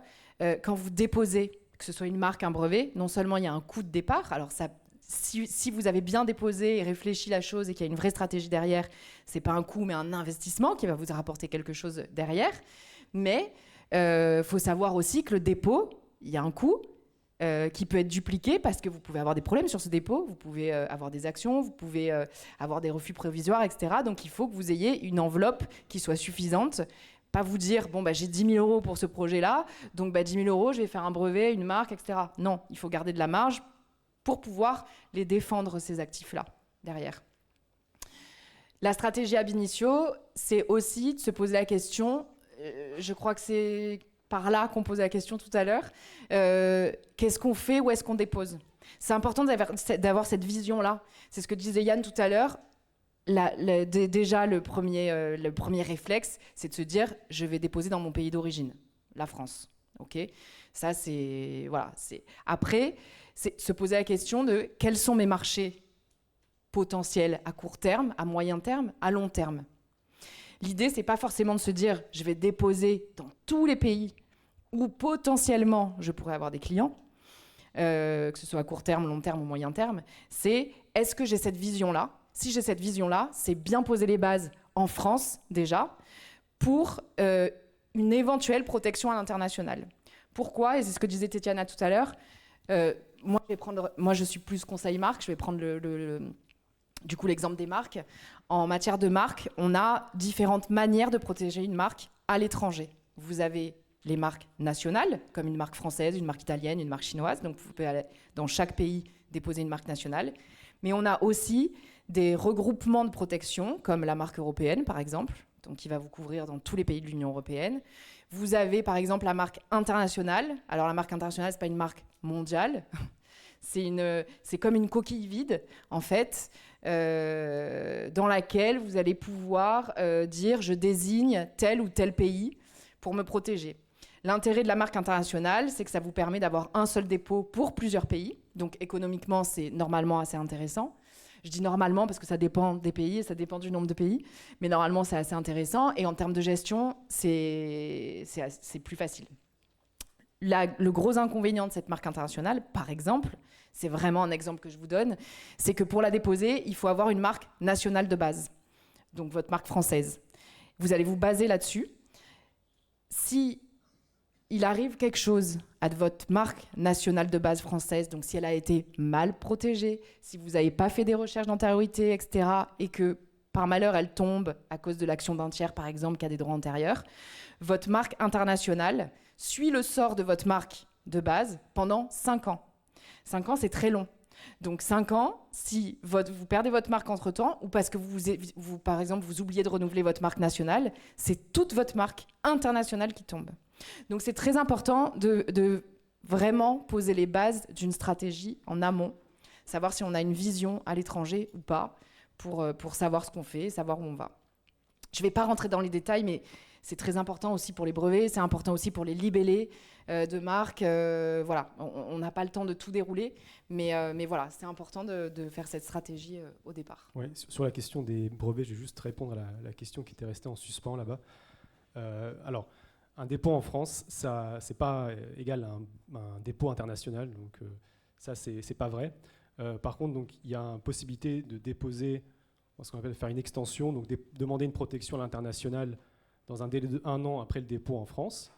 quand vous déposez, que ce soit une marque, un brevet, non seulement il y a un coût de départ, alors ça, si vous avez bien déposé et réfléchi la chose et qu'il y a une vraie stratégie derrière, c'est pas un coût mais un investissement qui va vous rapporter quelque chose derrière. Mais faut savoir aussi que le dépôt, il y a un coût qui peut être dupliqué parce que vous pouvez avoir des problèmes sur ce dépôt, vous pouvez avoir des actions, vous pouvez avoir des refus provisoires, etc. Donc il faut que vous ayez une enveloppe qui soit suffisante. Pas vous dire, bon, j'ai 10 000 € pour ce projet-là, donc 10 000 €, je vais faire un brevet, une marque, etc. Non, il faut garder de la marge pour pouvoir les défendre, ces actifs-là, derrière. La stratégie ab initio, c'est aussi de se poser la question, je crois que c'est par là qu'on posait la question tout à l'heure, qu'est-ce qu'on fait, où est-ce qu'on dépose ? C'est important d'avoir cette vision-là. C'est ce que disait Yann tout à l'heure. Déjà, le premier réflexe, c'est de se dire, je vais déposer dans mon pays d'origine, la France. Okay ? Ça, c'est... Voilà. Après, c'est se poser la question de quels sont mes marchés potentiels à court terme, à moyen terme, à long terme. L'idée, c'est pas forcément de se dire, je vais déposer dans tous les pays où potentiellement je pourrais avoir des clients, que ce soit à court terme, long terme ou moyen terme. C'est, est-ce que j'ai cette vision-là ? Si j'ai cette vision-là, c'est bien poser les bases en France, déjà, pour une éventuelle protection à l'international. Pourquoi ? Et c'est ce que disait Tetiana tout à l'heure. Moi, je suis plus conseil marque. Je vais prendre du coup l'exemple des marques. En matière de marque, on a différentes manières de protéger une marque à l'étranger. Vous avez les marques nationales, comme une marque française, une marque italienne, une marque chinoise. Donc, vous pouvez aller dans chaque pays déposer une marque nationale. Mais on a aussi des regroupements de protection, comme la marque européenne, par exemple, donc qui va vous couvrir dans tous les pays de l'Union européenne. Vous avez, par exemple, la marque internationale. Alors, la marque internationale, ce n'est pas une marque mondiale. C'est comme une coquille vide, en fait, dans laquelle vous allez pouvoir dire « je désigne tel ou tel pays pour me protéger ». L'intérêt de la marque internationale, c'est que ça vous permet d'avoir un seul dépôt pour plusieurs pays. Donc, économiquement, c'est normalement assez intéressant. Je dis normalement parce que ça dépend des pays et ça dépend du nombre de pays. Mais normalement, c'est assez intéressant. Et en termes de gestion, c'est plus facile. Le gros inconvénient de cette marque internationale, par exemple, c'est vraiment un exemple que je vous donne, c'est que pour la déposer, il faut avoir une marque nationale de base. Donc, votre marque française. Vous allez vous baser là-dessus. Si il arrive quelque chose à votre marque nationale de base française, donc si elle a été mal protégée, si vous n'avez pas fait des recherches d'antériorité, etc., et que par malheur elle tombe à cause de l'action d'un tiers, par exemple, qui a des droits antérieurs, votre marque internationale suit le sort de votre marque de base pendant 5 ans. 5 ans, c'est très long. Donc 5 ans, si vous perdez votre marque entre-temps, ou parce que vous, par exemple, vous oubliez de renouveler votre marque nationale, c'est toute votre marque internationale qui tombe. Donc c'est très important de vraiment poser les bases d'une stratégie en amont. savoir si on a une vision à l'étranger ou pas, pour savoir ce qu'on fait, savoir où on va. Je ne vais pas rentrer dans les détails, mais c'est très important aussi pour les brevets, c'est important aussi pour les libellés de marques. Voilà, on n'a pas le temps de tout dérouler, mais voilà, c'est important de faire cette stratégie au départ. Ouais, sur la question des brevets, je vais juste répondre à la question qui était restée en suspens là-bas. Alors, un dépôt en France, ça, c'est pas égal à un dépôt international, donc ça, c'est pas vrai. Par contre, donc, il y a une possibilité de déposer, ce qu'on appelle faire une extension, donc demander une protection à l'international dans un délai de 1 an après le dépôt en France.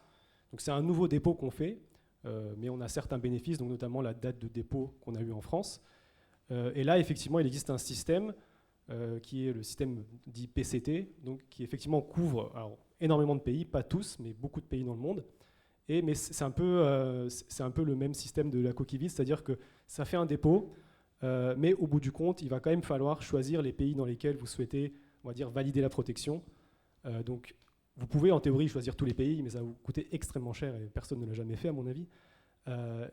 Donc c'est un nouveau dépôt qu'on fait, mais on a certains bénéfices, donc notamment la date de dépôt qu'on a eu en France. Et là, effectivement, il existe un système qui est le système dit PCT, donc qui effectivement couvre énormément de pays, pas tous, mais beaucoup de pays dans le monde. Mais c'est un peu le même système de la coquille vide, c'est-à-dire que ça fait un dépôt, mais au bout du compte, il va quand même falloir choisir les pays dans lesquels vous souhaitez, on va dire, valider la protection. Donc, vous pouvez en théorie choisir tous les pays, mais ça va vous coûter extrêmement cher et personne ne l'a jamais fait à mon avis.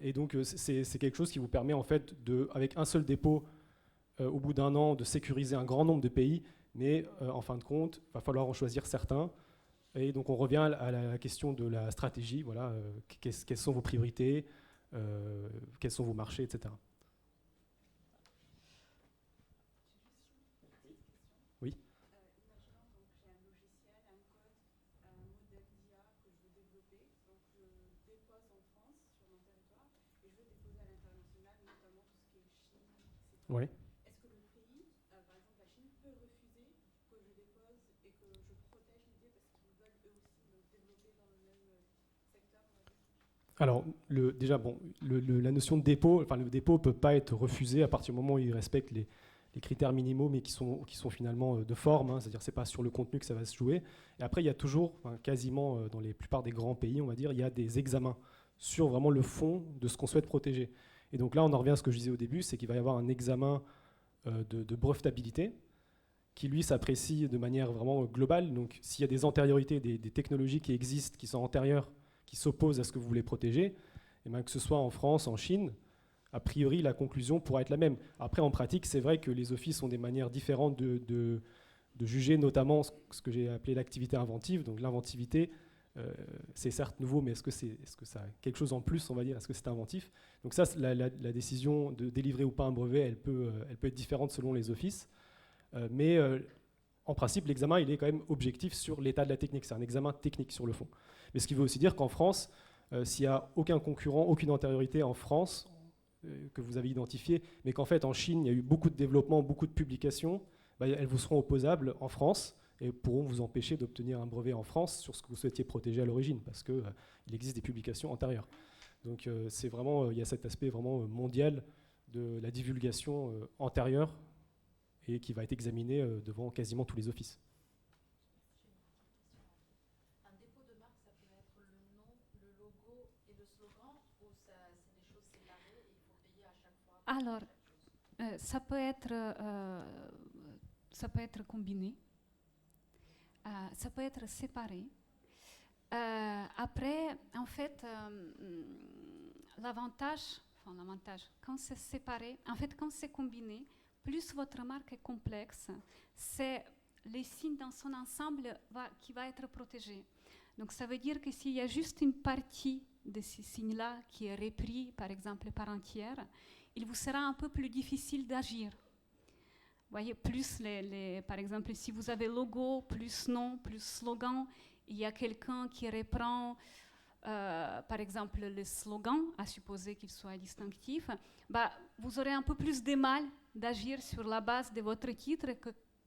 Et donc c'est quelque chose qui vous permet en fait avec un seul dépôt au bout d'un an de sécuriser un grand nombre de pays, mais en fin de compte, il va falloir en choisir certains. Et donc on revient à la question de la stratégie, voilà, quelles sont vos priorités, quels sont vos marchés, etc. Oui. Oui. Est-ce que le pays, par exemple la Chine, peut refuser que je dépose et que je protège l'idée parce qu'ils veulent eux aussi développer dans le même secteur? Alors, déjà, bon, la notion de dépôt, enfin le dépôt ne peut pas être refusé à partir du moment où il respecte les critères minimaux, mais qui sont finalement de forme, hein, c'est-à-dire que ce n'est pas sur le contenu que ça va se jouer. Et après, il y a toujours, quasiment dans la plupart des grands pays, on va dire, il y a des examens sur vraiment le fond de ce qu'on souhaite protéger. Et donc là, on en revient à ce que je disais au début, c'est qu'il va y avoir un examen de brevetabilité qui, lui, s'apprécie de manière vraiment globale. Donc s'il y a des antériorités, des technologies qui existent, qui sont antérieures, qui s'opposent à ce que vous voulez protéger, et bien que ce soit en France, en Chine, a priori, la conclusion pourra être la même. Après, en pratique, c'est vrai que les offices ont des manières différentes de juger, notamment ce que j'ai appelé l'activité inventive. Donc l'inventivité, c'est certes nouveau, mais est-ce que ça a quelque chose en plus, on va dire? Est-ce que c'est inventif? Donc ça, la décision de délivrer ou pas un brevet, elle peut être différente selon les offices. Mais en principe, l'examen, il est quand même objectif sur l'état de la technique. C'est un examen technique sur le fond. Mais ce qui veut aussi dire qu'en France, s'il n'y a aucun concurrent, aucune antériorité en France que vous avez identifié, mais qu'en fait en Chine, il y a eu beaucoup de développement, beaucoup de publications, elles vous seront opposables en France et pourront vous empêcher d'obtenir un brevet en France sur ce que vous souhaitiez protéger à l'origine, parce qu'il existe des publications antérieures. Donc c'est vraiment, il y a cet aspect vraiment mondial de la divulgation antérieure et qui va être examiné devant quasiment tous les offices. Un dépôt de marque, ça peut être le nom, le logo et le slogan, ou c'est des choses séparées et il faut payer à chaque fois? Alors, ça peut être combiné, ça peut être séparé. Après, en fait, l'avantage, quand c'est séparé, en fait, quand c'est combiné, plus votre marque est complexe, c'est les signes dans son ensemble qui va être protégé. Donc ça veut dire que s'il y a juste une partie de ces signes-là qui est repris, par exemple, par entière, il vous sera un peu plus difficile d'agir. Vous voyez, plus par exemple, si vous avez logo, plus nom, plus slogan, il y a quelqu'un qui reprend, par exemple, le slogan, à supposer qu'il soit distinctif, vous aurez un peu plus de mal d'agir sur la base de votre titre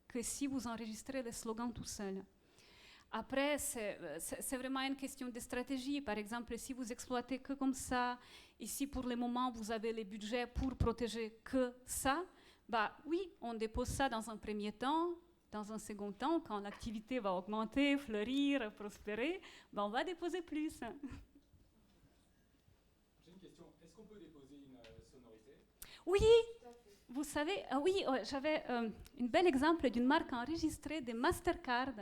que si vous enregistrez le slogan tout seul. Après, c'est vraiment une question de stratégie. Par exemple, si vous exploitez que comme ça, et si pour le moment vous avez les budgets pour protéger que ça, oui, on dépose ça dans un premier temps. Dans un second temps, quand l'activité va augmenter, fleurir, prospérer, on va déposer plus. J'ai une question. Est-ce qu'on peut déposer une sonorité? Oui, vous savez, oui, j'avais un bel exemple d'une marque enregistrée de Mastercard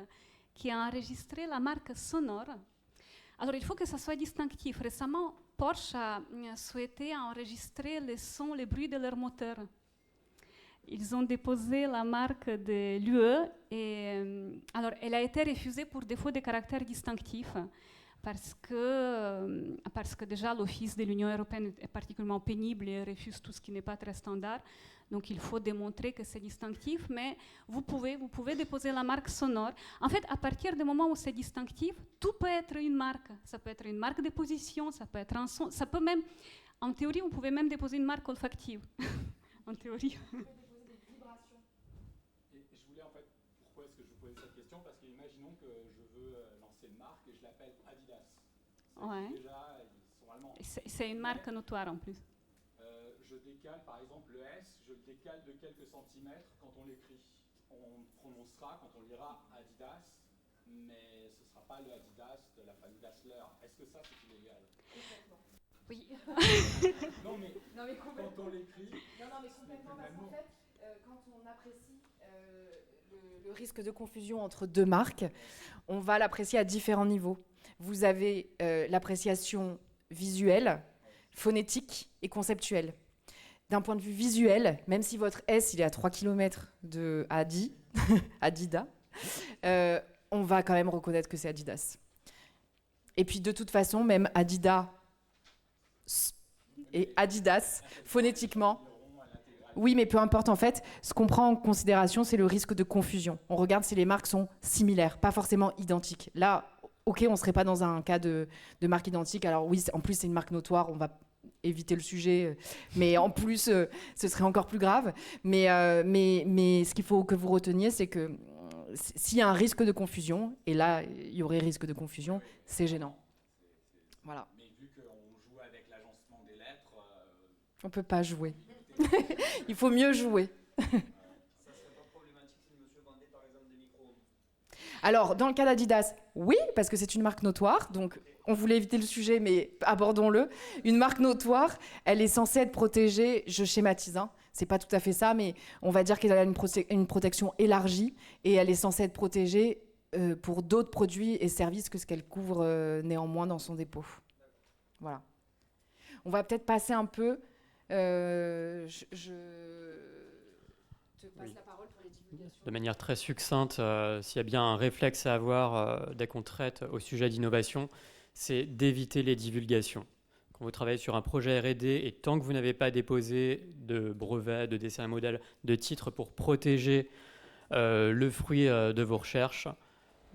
qui a enregistré la marque sonore. Alors, il faut que ça soit distinctif. Récemment, Porsche a souhaité enregistrer les sons, les bruits de leur moteur. Ils ont déposé la marque de l'UE et alors elle a été refusée pour défaut de caractère distinctif parce que déjà l'Office de l'Union européenne est particulièrement pénible et refuse tout ce qui n'est pas très standard. Donc il faut démontrer que c'est distinctif, mais vous pouvez déposer la marque sonore. En fait, à partir du moment où c'est distinctif, tout peut être une marque. Ça peut être une marque de position, ça peut être un son, ça peut même, en théorie, vous pouvez même déposer une marque olfactive. En théorie. Et je voulais en fait, pourquoi est-ce que je vous posais cette question? Parce qu'imaginons que je veux lancer une marque et je l'appelle Adidas. Ouais. Déjà, ils sont allemands. C'est une marque notoire en plus. Je décale par exemple le S, je le décale de quelques centimètres quand on l'écrit. On prononcera, quand on lira Adidas, mais ce ne sera pas le Adidas de la famille Dassler. Est-ce que ça c'est illégal? Oui. Non mais quand on l'écrit. Non mais complètement parce qu'en fait, quand on apprécie le risque de confusion entre deux marques, on va l'apprécier à différents niveaux. Vous avez l'appréciation visuelle, phonétique et conceptuelle. D'un point de vue visuel, même si votre S il est à 3 km de Adidas, on va quand même reconnaître que c'est Adidas. Et puis de toute façon, même Adidas et Adidas, phonétiquement, oui, mais peu importe en fait, ce qu'on prend en considération, c'est le risque de confusion. On regarde si les marques sont similaires, pas forcément identiques. Là, ok, on ne serait pas dans un cas de marque identique. Alors oui, en plus c'est une marque notoire, on va éviter le sujet, mais en plus ce serait encore plus grave. Mais ce qu'il faut que vous reteniez, c'est que s'il y a un risque de confusion, et là il y aurait risque de confusion, c'est gênant. Voilà. Mais vu qu'on joue avec l'agencement des lettres, on peut pas jouer. Il faut mieux jouer. Ça serait pas problématique si le monsieur vendait par exemple des micro-ondes? Alors, dans le cas d'Adidas, oui, parce que c'est une marque notoire, donc on voulait éviter le sujet, mais abordons-le. Une marque notoire, elle est censée être protégée, je schématise, hein, c'est pas tout à fait ça, mais on va dire qu'elle a une protection élargie, et elle est censée être protégée pour d'autres produits et services que ce qu'elle couvre néanmoins dans son dépôt. Voilà. On va peut-être passer un peu... je te passe la parole pour les divulgations. De manière très succincte, s'il y a bien un réflexe à avoir dès qu'on traite au sujet d'innovation, c'est d'éviter les divulgations. Quand vous travaillez sur un projet R&D et tant que vous n'avez pas déposé de brevet, de dessin modèle, de titre pour protéger le fruit de vos recherches,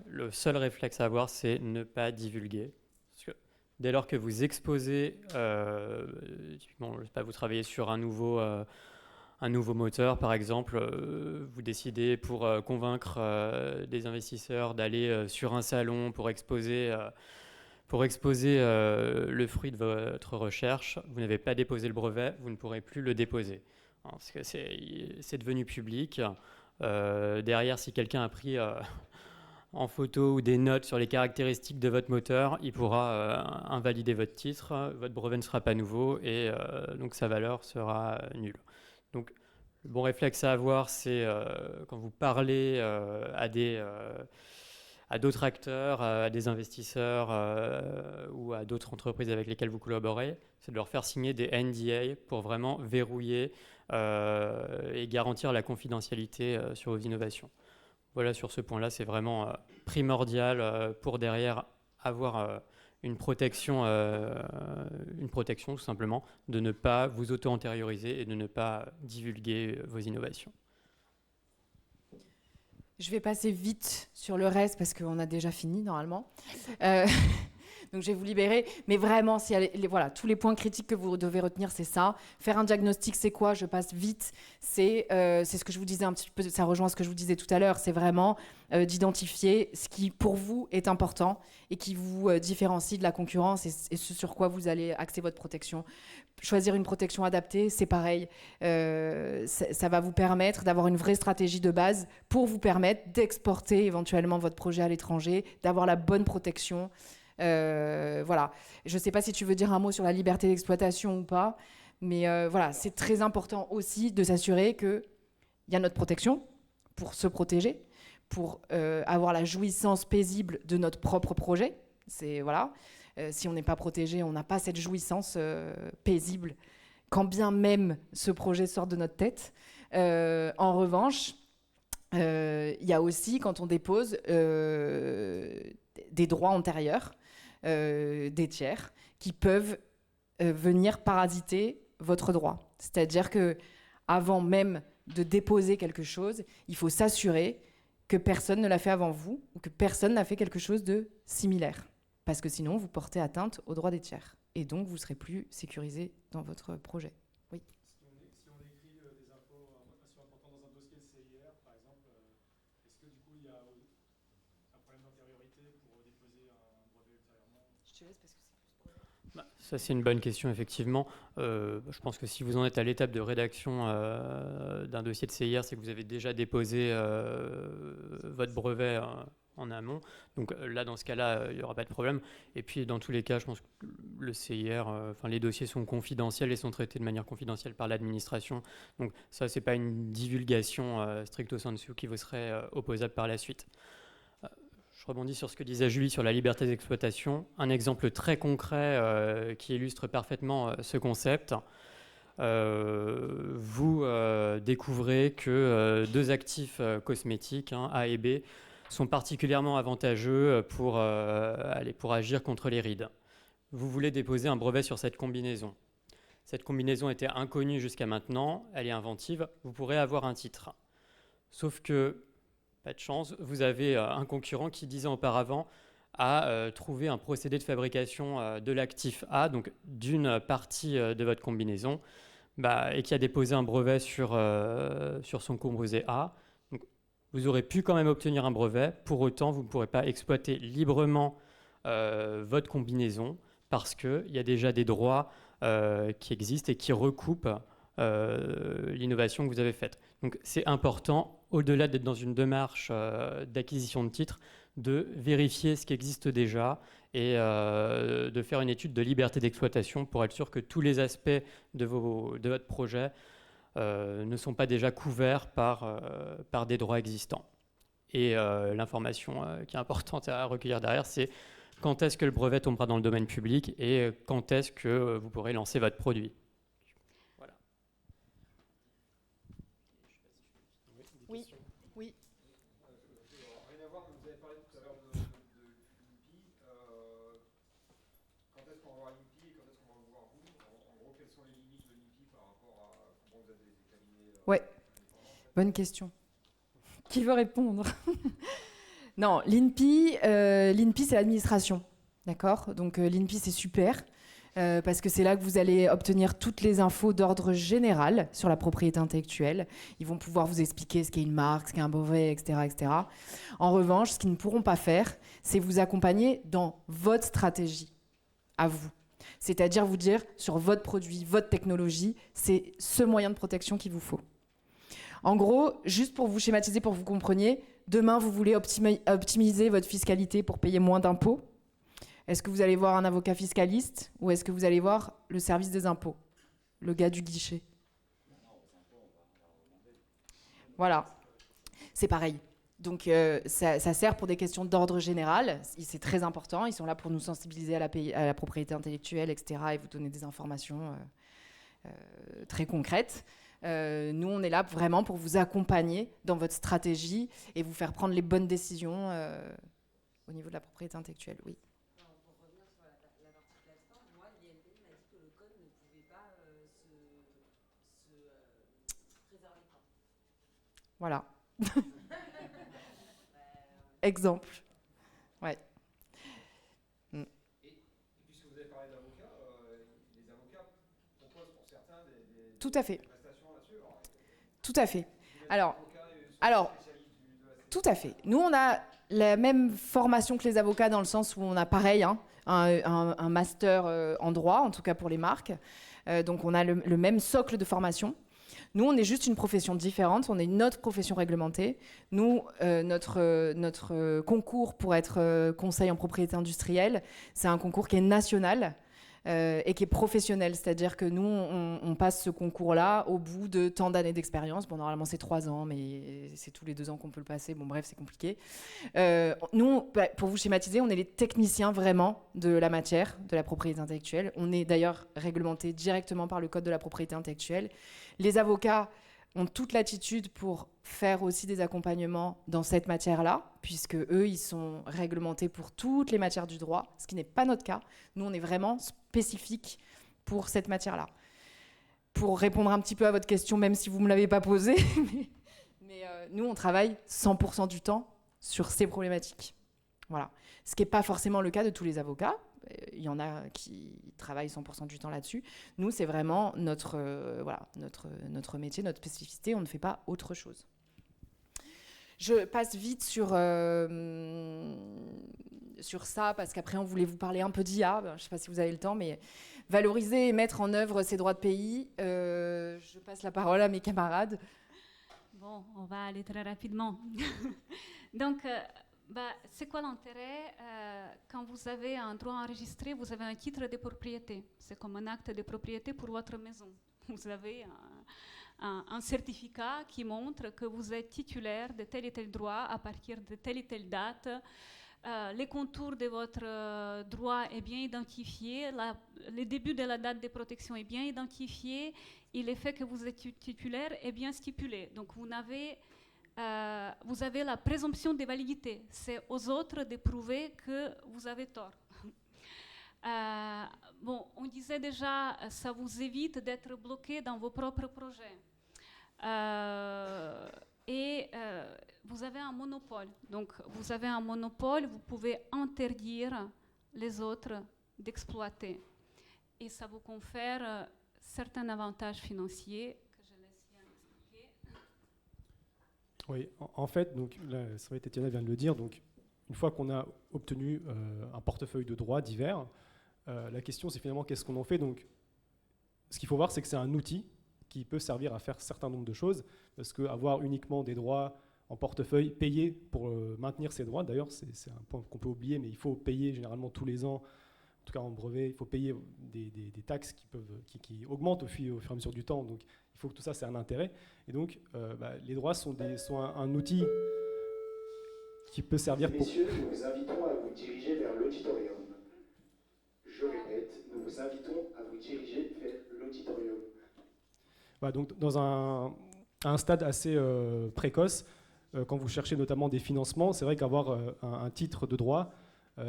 le seul réflexe à avoir, c'est ne pas divulguer. Parce que dès lors que vous exposez, typiquement, je sais pas, vous travaillez sur un nouveau moteur, par exemple, vous décidez pour convaincre des investisseurs d'aller sur un salon pour exposer le fruit de votre recherche. Vous n'avez pas déposé le brevet, vous ne pourrez plus le déposer. Parce que c'est devenu public. Derrière, si quelqu'un a pris en photo ou des notes sur les caractéristiques de votre moteur, il pourra invalider votre titre, votre brevet ne sera pas nouveau et donc sa valeur sera nulle. Donc, le bon réflexe à avoir, c'est quand vous parlez à d'autres acteurs, à des investisseurs ou à d'autres entreprises avec lesquelles vous collaborez, c'est de leur faire signer des NDA pour vraiment verrouiller et garantir la confidentialité sur vos innovations. Voilà, sur ce point-là, c'est vraiment primordial pour derrière avoir une protection tout simplement, de ne pas vous auto-antérioriser et de ne pas divulguer vos innovations. Je vais passer vite sur le reste parce qu'on a déjà fini normalement. Donc je vais vous libérer. Mais vraiment, voilà, tous les points critiques que vous devez retenir, c'est ça. Faire un diagnostic, c'est quoi? Je passe vite. C'est ce que je vous disais un petit peu, ça rejoint ce que je vous disais tout à l'heure. C'est vraiment d'identifier ce qui, pour vous, est important et qui vous différencie de la concurrence et ce sur quoi vous allez axer votre protection. Choisir une protection adaptée, c'est pareil. Ça va vous permettre d'avoir une vraie stratégie de base pour vous permettre d'exporter éventuellement votre projet à l'étranger, d'avoir la bonne protection. Voilà. Je ne sais pas si tu veux dire un mot sur la liberté d'exploitation ou pas, mais voilà, c'est très important aussi de s'assurer qu'il y a notre protection pour se protéger, pour avoir la jouissance paisible de notre propre projet. C'est voilà. Si on n'est pas protégé, on n'a pas cette jouissance paisible, quand bien même ce projet sort de notre tête. En revanche, il y a aussi, quand on dépose, des droits antérieurs, des tiers, qui peuvent venir parasiter votre droit. C'est-à-dire que avant même de déposer quelque chose, il faut s'assurer que personne ne l'a fait avant vous ou que personne n'a fait quelque chose de similaire. Parce que sinon, vous portez atteinte aux droits des tiers. Et donc, vous ne serez plus sécurisé dans votre projet. Oui. Si on écrit des infos assez importantes dans un dossier de CIR, par exemple, est-ce que du coup, il y a un problème d'antériorité pour déposer un brevet ultérieurement? Je te laisse parce que c'est plus pour... Ça, c'est une bonne question, effectivement. Je pense que si vous en êtes à l'étape de rédaction d'un dossier de CIR, c'est que vous avez déjà déposé votre brevet en amont. Donc là, dans ce cas-là, il n'y aura pas de problème. Et puis, dans tous les cas, je pense que le CIR, les dossiers sont confidentiels et sont traités de manière confidentielle par l'administration. Donc ça, ce n'est pas une divulgation stricto sensu qui vous serait opposable par la suite. Je rebondis sur ce que disait Julie sur la liberté d'exploitation. Un exemple très concret qui illustre parfaitement ce concept. Vous découvrez que deux actifs cosmétiques, A et B, sont particulièrement avantageux pour agir contre les rides. Vous voulez déposer un brevet sur cette combinaison. Cette combinaison était inconnue jusqu'à maintenant, elle est inventive, vous pourrez avoir un titre. Sauf que, pas de chance, vous avez un concurrent qui, 10 ans auparavant, a trouvé un procédé de fabrication de l'actif A, donc d'une partie de votre combinaison, et qui a déposé un brevet sur son composé A. Donc, vous aurez pu quand même obtenir un brevet, pour autant vous ne pourrez pas exploiter librement votre combinaison parce qu'il y a déjà des droits qui existent et qui recoupent l'innovation que vous avez faite. Donc c'est important, au-delà d'être dans une démarche d'acquisition de titres, de vérifier ce qui existe déjà et de faire une étude de liberté d'exploitation pour être sûr que tous les aspects de votre projet ne sont pas déjà couverts par des droits existants. Et l'information qui est importante à recueillir derrière, c'est quand est-ce que le brevet tombera dans le domaine public et quand est-ce que vous pourrez lancer votre produit. Voilà. Oui, oui. Rien à voir, vous avez parlé tout à l'heure de l'INPI. Quand est-ce qu'on va voir l'INPI et quand est-ce qu'on va vous voir vous? En gros, quelles sont les limites de l'INPI par rapport à comment vous avez des cabinets Ouais, bonne question. Qui veut répondre? Non, l'INPI, c'est l'administration, d'accord? Donc l'INPI, c'est super, parce que c'est là que vous allez obtenir toutes les infos d'ordre général sur la propriété intellectuelle. Ils vont pouvoir vous expliquer ce qu'est une marque, ce qu'est un brevet, etc., etc. En revanche, ce qu'ils ne pourront pas faire, c'est vous accompagner dans votre stratégie, à vous. C'est-à-dire vous dire, sur votre produit, votre technologie, c'est ce moyen de protection qu'il vous faut. En gros, juste pour vous schématiser, pour que vous compreniez, demain, vous voulez optimiser votre fiscalité pour payer moins d'impôts. Est-ce que vous allez voir un avocat fiscaliste ou est-ce que vous allez voir le service des impôts, le gars du guichet? Voilà, c'est pareil. Donc, ça sert pour des questions d'ordre général. C'est très important. Ils sont là pour nous sensibiliser à la propriété intellectuelle, etc. et vous donner des informations très concrètes. Nous, on est là vraiment pour vous accompagner dans votre stratégie et vous faire prendre les bonnes décisions au niveau de la propriété intellectuelle. Oui. Pour revenir sur la partie plateforme, moi, l'INPI m'a dit que le code ne pouvait pas se préserver. Voilà. Exemple. Ouais. Et puisque vous avez parlé d'avocats, les avocats proposent pour certains des Tout à fait. prestations là-dessus. Tout à fait. Alors, tout à fait. Nous, on a la même formation que les avocats dans le sens où on a pareil, un master en droit, en tout cas pour les marques. Donc, on a le même socle de formation. Nous, on est juste une profession différente, on est une autre profession réglementée. Nous, notre concours pour être conseil en propriété industrielle, c'est un concours qui est national. et qui est professionnel. C'est-à-dire que nous, on passe ce concours-là au bout de tant d'années d'expérience. Bon, normalement, c'est 3 ans, mais c'est tous les 2 ans qu'on peut le passer. Bon, bref, c'est compliqué. Nous, pour vous schématiser, on est les techniciens vraiment de la matière, de la propriété intellectuelle. On est d'ailleurs réglementé directement par le Code de la propriété intellectuelle. Les avocats ont toute l'attitude pour faire aussi des accompagnements dans cette matière-là, puisque eux, ils sont réglementés pour toutes les matières du droit, ce qui n'est pas notre cas. Nous, on est vraiment spécifique pour cette matière-là. Pour répondre un petit peu à votre question, même si vous ne me l'avez pas posée, mais nous, on travaille 100% du temps sur ces problématiques. Voilà. Ce qui n'est pas forcément le cas de tous les avocats. Il y en a qui travaillent 100% du temps là-dessus. Nous, c'est vraiment notre métier, notre spécificité. On ne fait pas autre chose. Je passe vite sur ça, parce qu'après, on voulait vous parler un peu d'IA. Je ne sais pas si vous avez le temps, mais valoriser et mettre en œuvre ces droits de pays. Je passe la parole à mes camarades. Bon, on va aller très rapidement. Donc, c'est quoi l'intérêt quand vous avez un droit enregistré, vous avez un titre de propriété. C'est comme un acte de propriété pour votre maison. Vous avez un certificat qui montre que vous êtes titulaire de tel et tel droit à partir de telle et telle date. Les contours de votre droit est bien identifié, le début de la date de protection est bien identifié et le fait que vous êtes titulaire est bien stipulé. Donc vous avez la présomption de validité. C'est aux autres de prouver que vous avez tort. On disait déjà, ça vous évite d'être bloqué dans vos propres projets. Vous avez un monopole. Donc, vous avez un monopole, vous pouvez interdire les autres d'exploiter. Et ça vous confère certains avantages financiers que je laisse Yann expliquer. Oui, en fait, donc, là, c'est vrai, Tatiana vient de le dire, donc, une fois qu'on a obtenu un portefeuille de droits divers, la question, c'est finalement qu'est-ce qu'on en fait. Donc, ce qu'il faut voir, c'est que c'est un outil qui peut servir à faire un certain nombre de choses, parce qu'avoir uniquement des droits en portefeuille, payer pour maintenir ces droits, d'ailleurs, c'est un point qu'on peut oublier, mais il faut payer généralement tous les ans, en tout cas en brevet, il faut payer des taxes qui augmentent au fur et à mesure du temps, donc il faut que tout ça, c'est un intérêt. Et donc, les droits sont un outil qui peut servir pour... Messieurs, nous vous invitons à vous diriger vers l'auditorium. Je répète, nous vous invitons à vous diriger vers l'auditorium. Donc, dans un stade assez précoce, quand vous cherchez notamment des financements, c'est vrai qu'avoir un titre de droit,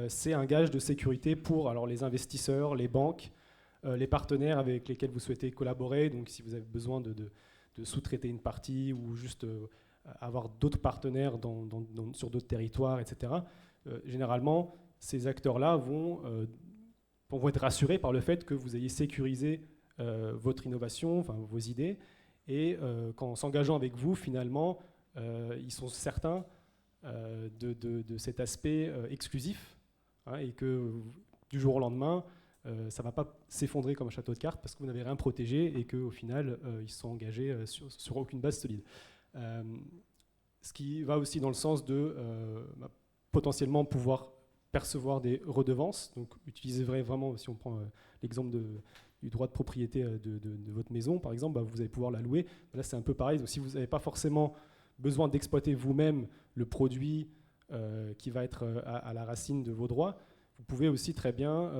c'est un gage de sécurité pour les investisseurs, les banques, les partenaires avec lesquels vous souhaitez collaborer. Donc, si vous avez besoin de sous-traiter une partie ou juste avoir d'autres partenaires sur d'autres territoires, etc. Généralement, ces acteurs-là vont être rassurés par le fait que vous ayez sécurisé votre innovation, enfin vos idées, et qu'en s'engageant avec vous, finalement, ils sont certains de cet aspect exclusif, et que du jour au lendemain, ça ne va pas s'effondrer comme un château de cartes parce que vous n'avez rien protégé et qu'au final, ils se sont engagés sur aucune base solide. Ce qui va aussi dans le sens de potentiellement pouvoir percevoir des redevances, donc utiliser vraiment, si on prend l'exemple du droit de propriété de votre maison, par exemple, vous allez pouvoir la louer. Là, c'est un peu pareil. Donc, si vous n'avez pas forcément besoin d'exploiter vous-même le produit qui va être à la racine de vos droits, vous pouvez aussi très bien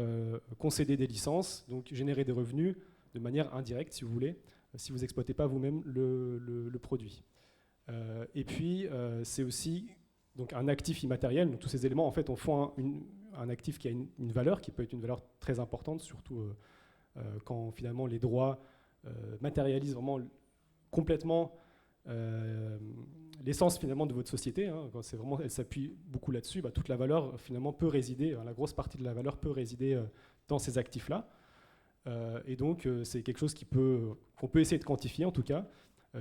concéder des licences, donc générer des revenus de manière indirecte, si vous voulez, si vous n'exploitez pas vous-même le produit. Et puis, c'est aussi donc, un actif immatériel. Donc, tous ces éléments, en fait, on font un actif qui a une valeur, qui peut être une valeur très importante, surtout quand finalement les droits matérialisent vraiment complètement l'essence finalement de votre société, quand c'est vraiment, elle s'appuie beaucoup là-dessus, toute la valeur finalement peut résider, la grosse partie de la valeur peut résider dans ces actifs-là. Et donc c'est quelque chose qu'on peut essayer de quantifier en tout cas,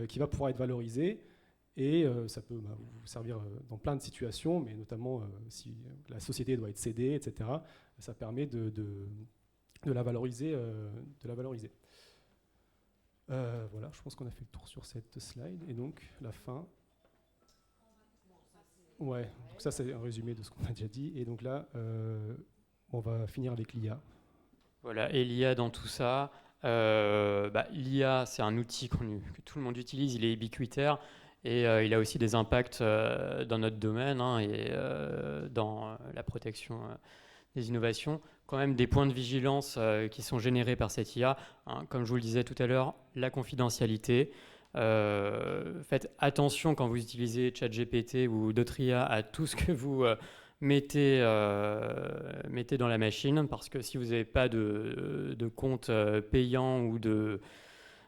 qui va pouvoir être valorisé, et ça peut vous servir dans plein de situations, mais notamment si la société doit être cédée, etc. Ça permet de la valoriser. Voilà, je pense qu'on a fait le tour sur cette slide, et donc la fin. Ouais, donc ça c'est un résumé de ce qu'on a déjà dit, et donc là, on va finir avec l'IA. Voilà, et l'IA dans tout ça, l'IA, c'est un outil que tout le monde utilise, il est ubiquitaire, et il a aussi des impacts dans notre domaine et dans la protection des innovations. Quand même des points de vigilance qui sont générés par cette IA, comme je vous le disais tout à l'heure, la confidentialité. Faites attention quand vous utilisez ChatGPT ou d'autres IA à tout ce que vous mettez dans la machine, parce que si vous n'avez pas de compte payant ou de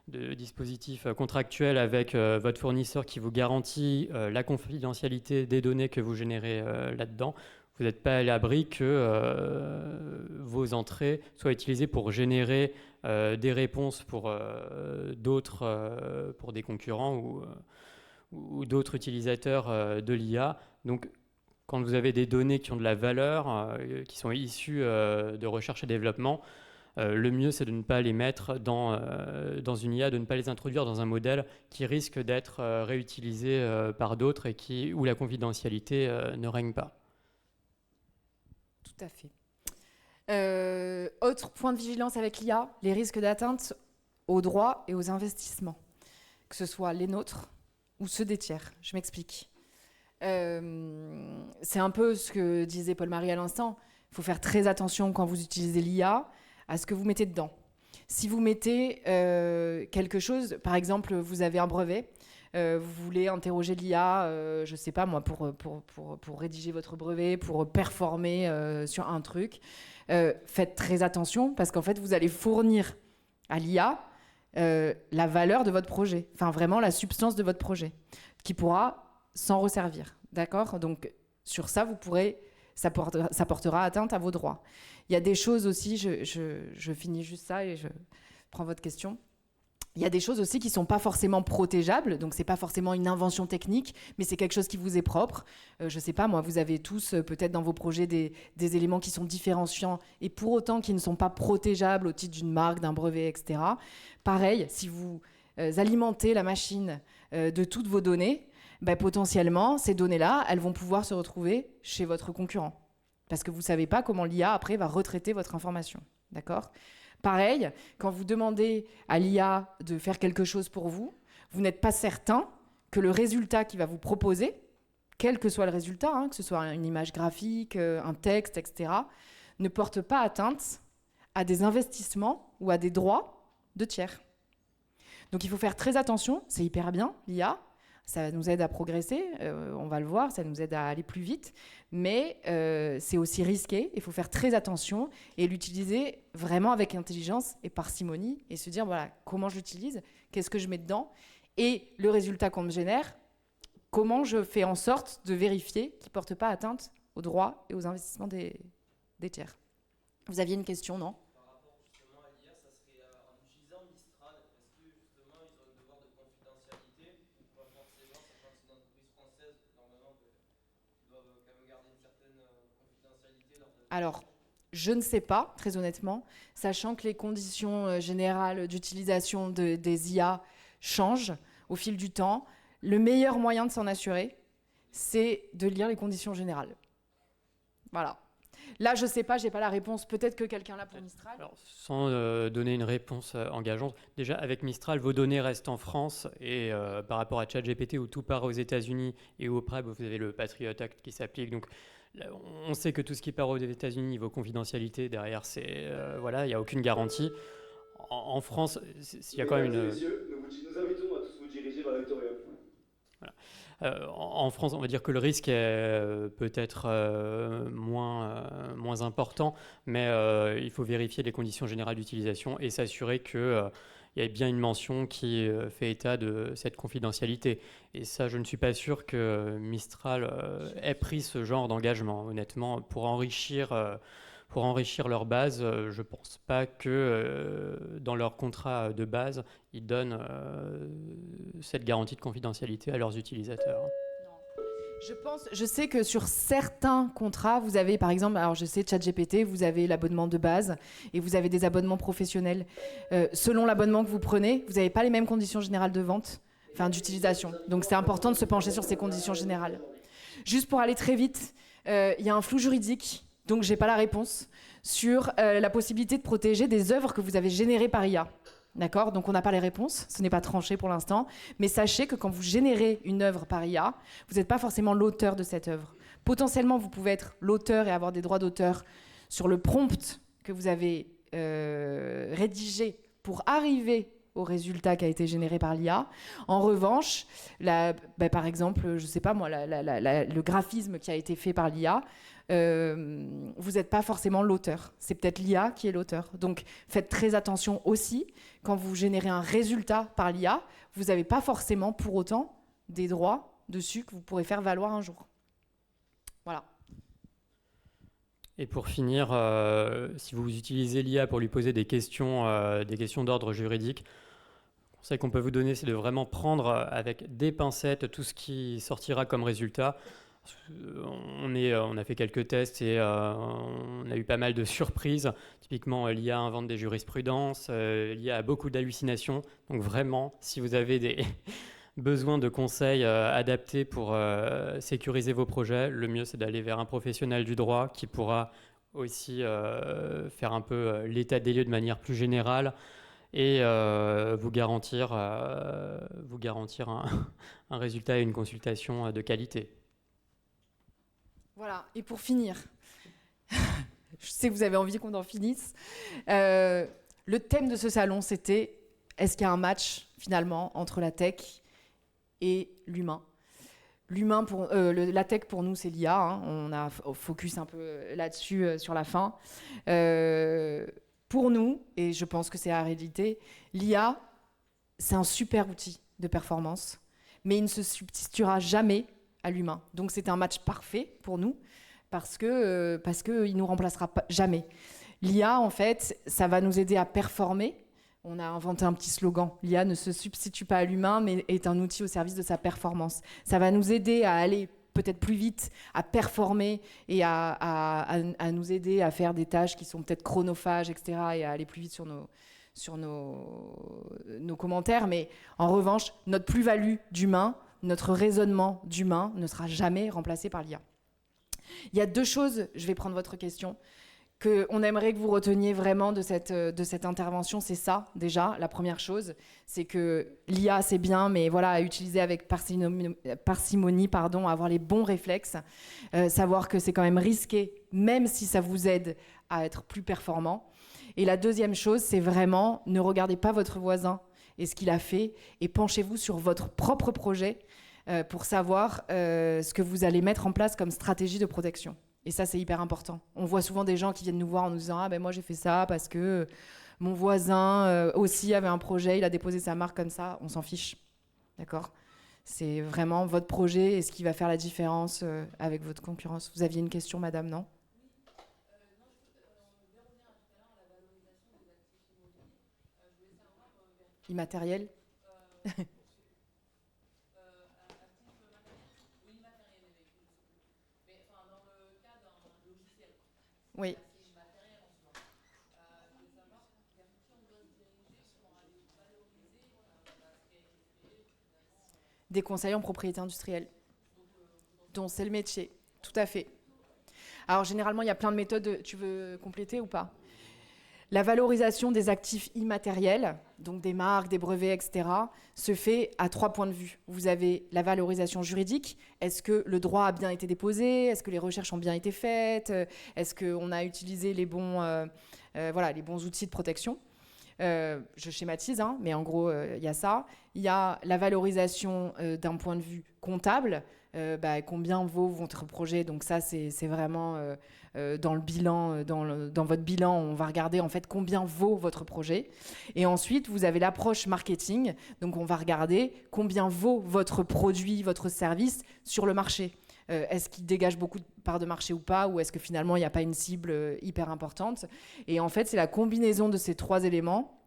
dispositif contractuel avec votre fournisseur qui vous garantit la confidentialité des données que vous générez là-dedans, vous n'êtes pas à l'abri que vos entrées soient utilisées pour générer des réponses pour pour des concurrents ou d'autres utilisateurs de l'IA. Donc, quand vous avez des données qui ont de la valeur, qui sont issues de recherche et développement, le mieux, c'est de ne pas les mettre dans une IA, de ne pas les introduire dans un modèle qui risque d'être réutilisé par d'autres et où la confidentialité ne règne pas. Tout à fait. Autre point de vigilance avec l'IA, les risques d'atteinte aux droits et aux investissements, que ce soit les nôtres ou ceux des tiers. Je m'explique. C'est un peu ce que disait Paul-Marie à l'instant. Il faut faire très attention quand vous utilisez l'IA à ce que vous mettez dedans. Si vous mettez quelque chose, par exemple, vous avez un brevet, vous voulez interroger l'IA, je ne sais pas moi, pour rédiger votre brevet, pour performer sur un truc, faites très attention parce qu'en fait, vous allez fournir à l'IA la valeur de votre projet, enfin vraiment la substance de votre projet, qui pourra s'en resservir, d'accord ? Donc sur ça, ça portera atteinte à vos droits. Il y a des choses aussi, je finis juste ça et je prends votre question. Il y a des choses aussi qui ne sont pas forcément protégeables, donc ce n'est pas forcément une invention technique, mais c'est quelque chose qui vous est propre. Je ne sais pas, moi, vous avez tous peut-être dans vos projets des éléments qui sont différenciants et pour autant qui ne sont pas protégeables au titre d'une marque, d'un brevet, etc. Pareil, si vous alimentez la machine de toutes vos données, potentiellement, ces données-là, elles vont pouvoir se retrouver chez votre concurrent. Parce que vous ne savez pas comment l'IA, après, va retraiter votre information. D'accord ? Pareil, quand vous demandez à l'IA de faire quelque chose pour vous, vous n'êtes pas certain que le résultat qu'il va vous proposer, quel que soit le résultat, que ce soit une image graphique, un texte, etc., ne porte pas atteinte à des investissements ou à des droits de tiers. Donc il faut faire très attention, c'est hyper bien, l'IA, ça nous aide à progresser, on va le voir, ça nous aide à aller plus vite, mais c'est aussi risqué, il faut faire très attention et l'utiliser vraiment avec intelligence et parcimonie et se dire, voilà, comment je l'utilise, qu'est-ce que je mets dedans, et le résultat qu'on me génère, comment je fais en sorte de vérifier qu'il ne porte pas atteinte aux droits et aux investissements des tiers. Vous aviez une question, non ? Alors, je ne sais pas, très honnêtement, sachant que les conditions générales d'utilisation des IA changent au fil du temps. Le meilleur moyen de s'en assurer, c'est de lire les conditions générales. Voilà. Là, je ne sais pas, je n'ai pas la réponse. Peut-être que quelqu'un l'a pour Mistral. Alors, sans donner une réponse engageante, déjà avec Mistral, vos données restent en France et par rapport à ChatGPT où tout part aux États-Unis et au PREP, vous avez le Patriot Act qui s'applique. Donc, on sait que tout ce qui part aux États-Unis, niveau confidentialité, derrière, il n'y a aucune garantie. En France, il y a quand même une... Messieurs, nous invitons à tous vous diriger vers l'auditorium. Voilà. En France, on va dire que le risque est peut-être moins important, mais il faut vérifier les conditions générales d'utilisation et s'assurer qu'il y a bien une mention qui fait état de cette confidentialité. Et ça, je ne suis pas sûr que Mistral ait pris ce genre d'engagement, honnêtement, pour enrichir leur base. Je ne pense pas que dans leur contrat de base, ils donnent cette garantie de confidentialité à leurs utilisateurs. Je sais que sur certains contrats, vous avez par exemple, alors je sais ChatGPT, vous avez l'abonnement de base et vous avez des abonnements professionnels. Selon l'abonnement que vous prenez, vous n'avez pas les mêmes conditions générales de vente, enfin d'utilisation. Donc c'est important de se pencher sur ces conditions générales. Juste pour aller très vite, il y a un flou juridique Donc, je n'ai pas la réponse sur la possibilité de protéger des œuvres que vous avez générées par IA. D'accord ? Donc, on n'a pas les réponses. Ce n'est pas tranché pour l'instant. Mais sachez que quand vous générez une œuvre par IA, vous n'êtes pas forcément l'auteur de cette œuvre. Potentiellement, vous pouvez être l'auteur et avoir des droits d'auteur sur le prompt que vous avez rédigé pour arriver au résultat qui a été généré par l'IA. En revanche, par exemple, je ne sais pas moi, le graphisme qui a été fait par l'IA, vous n'êtes pas forcément l'auteur. C'est peut-être l'IA qui est l'auteur. Donc, faites très attention aussi, quand vous générez un résultat par l'IA, vous n'avez pas forcément pour autant des droits dessus que vous pourrez faire valoir un jour. Voilà. Et pour finir, si vous utilisez l'IA pour lui poser des questions d'ordre juridique, le conseil qu'on peut vous donner, c'est de vraiment prendre avec des pincettes tout ce qui sortira comme résultat. On a fait quelques tests et on a eu pas mal de surprises. Typiquement, l'IA invente des jurisprudences, l'IA a beaucoup d'hallucinations. Donc vraiment, si vous avez des besoin de conseils adaptés pour sécuriser vos projets, le mieux c'est d'aller vers un professionnel du droit qui pourra aussi faire un peu l'état des lieux de manière plus générale et vous garantir un résultat et une consultation de qualité. Voilà, et pour finir, je sais que vous avez envie qu'on en finisse, le thème de ce salon c'était est-ce qu'il y a un match finalement entre la tech et l'humain. La tech pour nous c'est l'IA, hein. On a focus un peu là-dessus sur la fin. Pour nous, et je pense que c'est la réalité, l'IA c'est un super outil de performance, mais il ne se substituera jamais à l'humain. Donc c'est un match parfait pour nous parce que il nous remplacera jamais. L'IA en fait, ça va nous aider à performer. On a inventé un petit slogan. L'IA ne se substitue pas à l'humain, mais est un outil au service de sa performance. Ça va nous aider à aller peut-être plus vite, à performer et à nous aider à faire des tâches qui sont peut-être chronophages, etc. et à aller plus vite sur nos commentaires. Mais en revanche, notre plus-value d'humain, notre raisonnement d'humain ne sera jamais remplacé par l'IA. Il y a deux choses, je vais prendre votre question, qu'on aimerait que vous reteniez vraiment de cette intervention. C'est ça, déjà, la première chose. C'est que l'IA, c'est bien, mais voilà, à utiliser avec parcimonie, avoir les bons réflexes, savoir que c'est quand même risqué, même si ça vous aide à être plus performant. Et la deuxième chose, c'est vraiment, ne regardez pas votre voisin et ce qu'il a fait, et penchez-vous sur votre propre projet pour savoir ce que vous allez mettre en place comme stratégie de protection. Et ça, c'est hyper important. On voit souvent des gens qui viennent nous voir en nous disant « Ah ben moi j'ai fait ça parce que mon voisin aussi avait un projet, il a déposé sa marque comme ça. » On s'en fiche, d'accord ? C'est vraiment votre projet et ce qui va faire la différence avec votre concurrence. Vous aviez une question, madame, non ? Immatériel ? Oui. Des conseils en propriété industrielle, dont c'est le métier, tout à fait. Alors généralement, il y a plein de méthodes. Tu veux compléter ou pas ? La valorisation des actifs immatériels, donc des marques, des brevets, etc., se fait à 3 points de vue. Vous avez la valorisation juridique. Est-ce que le droit a bien été déposé ? Est-ce que les recherches ont bien été faites ? Est-ce qu'on a utilisé les bons outils de protection ? Je schématise, hein, mais en gros, il y a ça. Il y a la valorisation d'un point de vue comptable. Combien vaut votre projet ? Donc ça, c'est vraiment dans le bilan, dans votre bilan, on va regarder en fait combien vaut votre projet. Et ensuite, vous avez l'approche marketing. Donc on va regarder combien vaut votre produit, votre service sur le marché. Est-ce qu'il dégage beaucoup de parts de marché ou pas ? Ou est-ce que finalement, il n'y a pas une cible hyper importante ? Et en fait, c'est la combinaison de ces 3 éléments.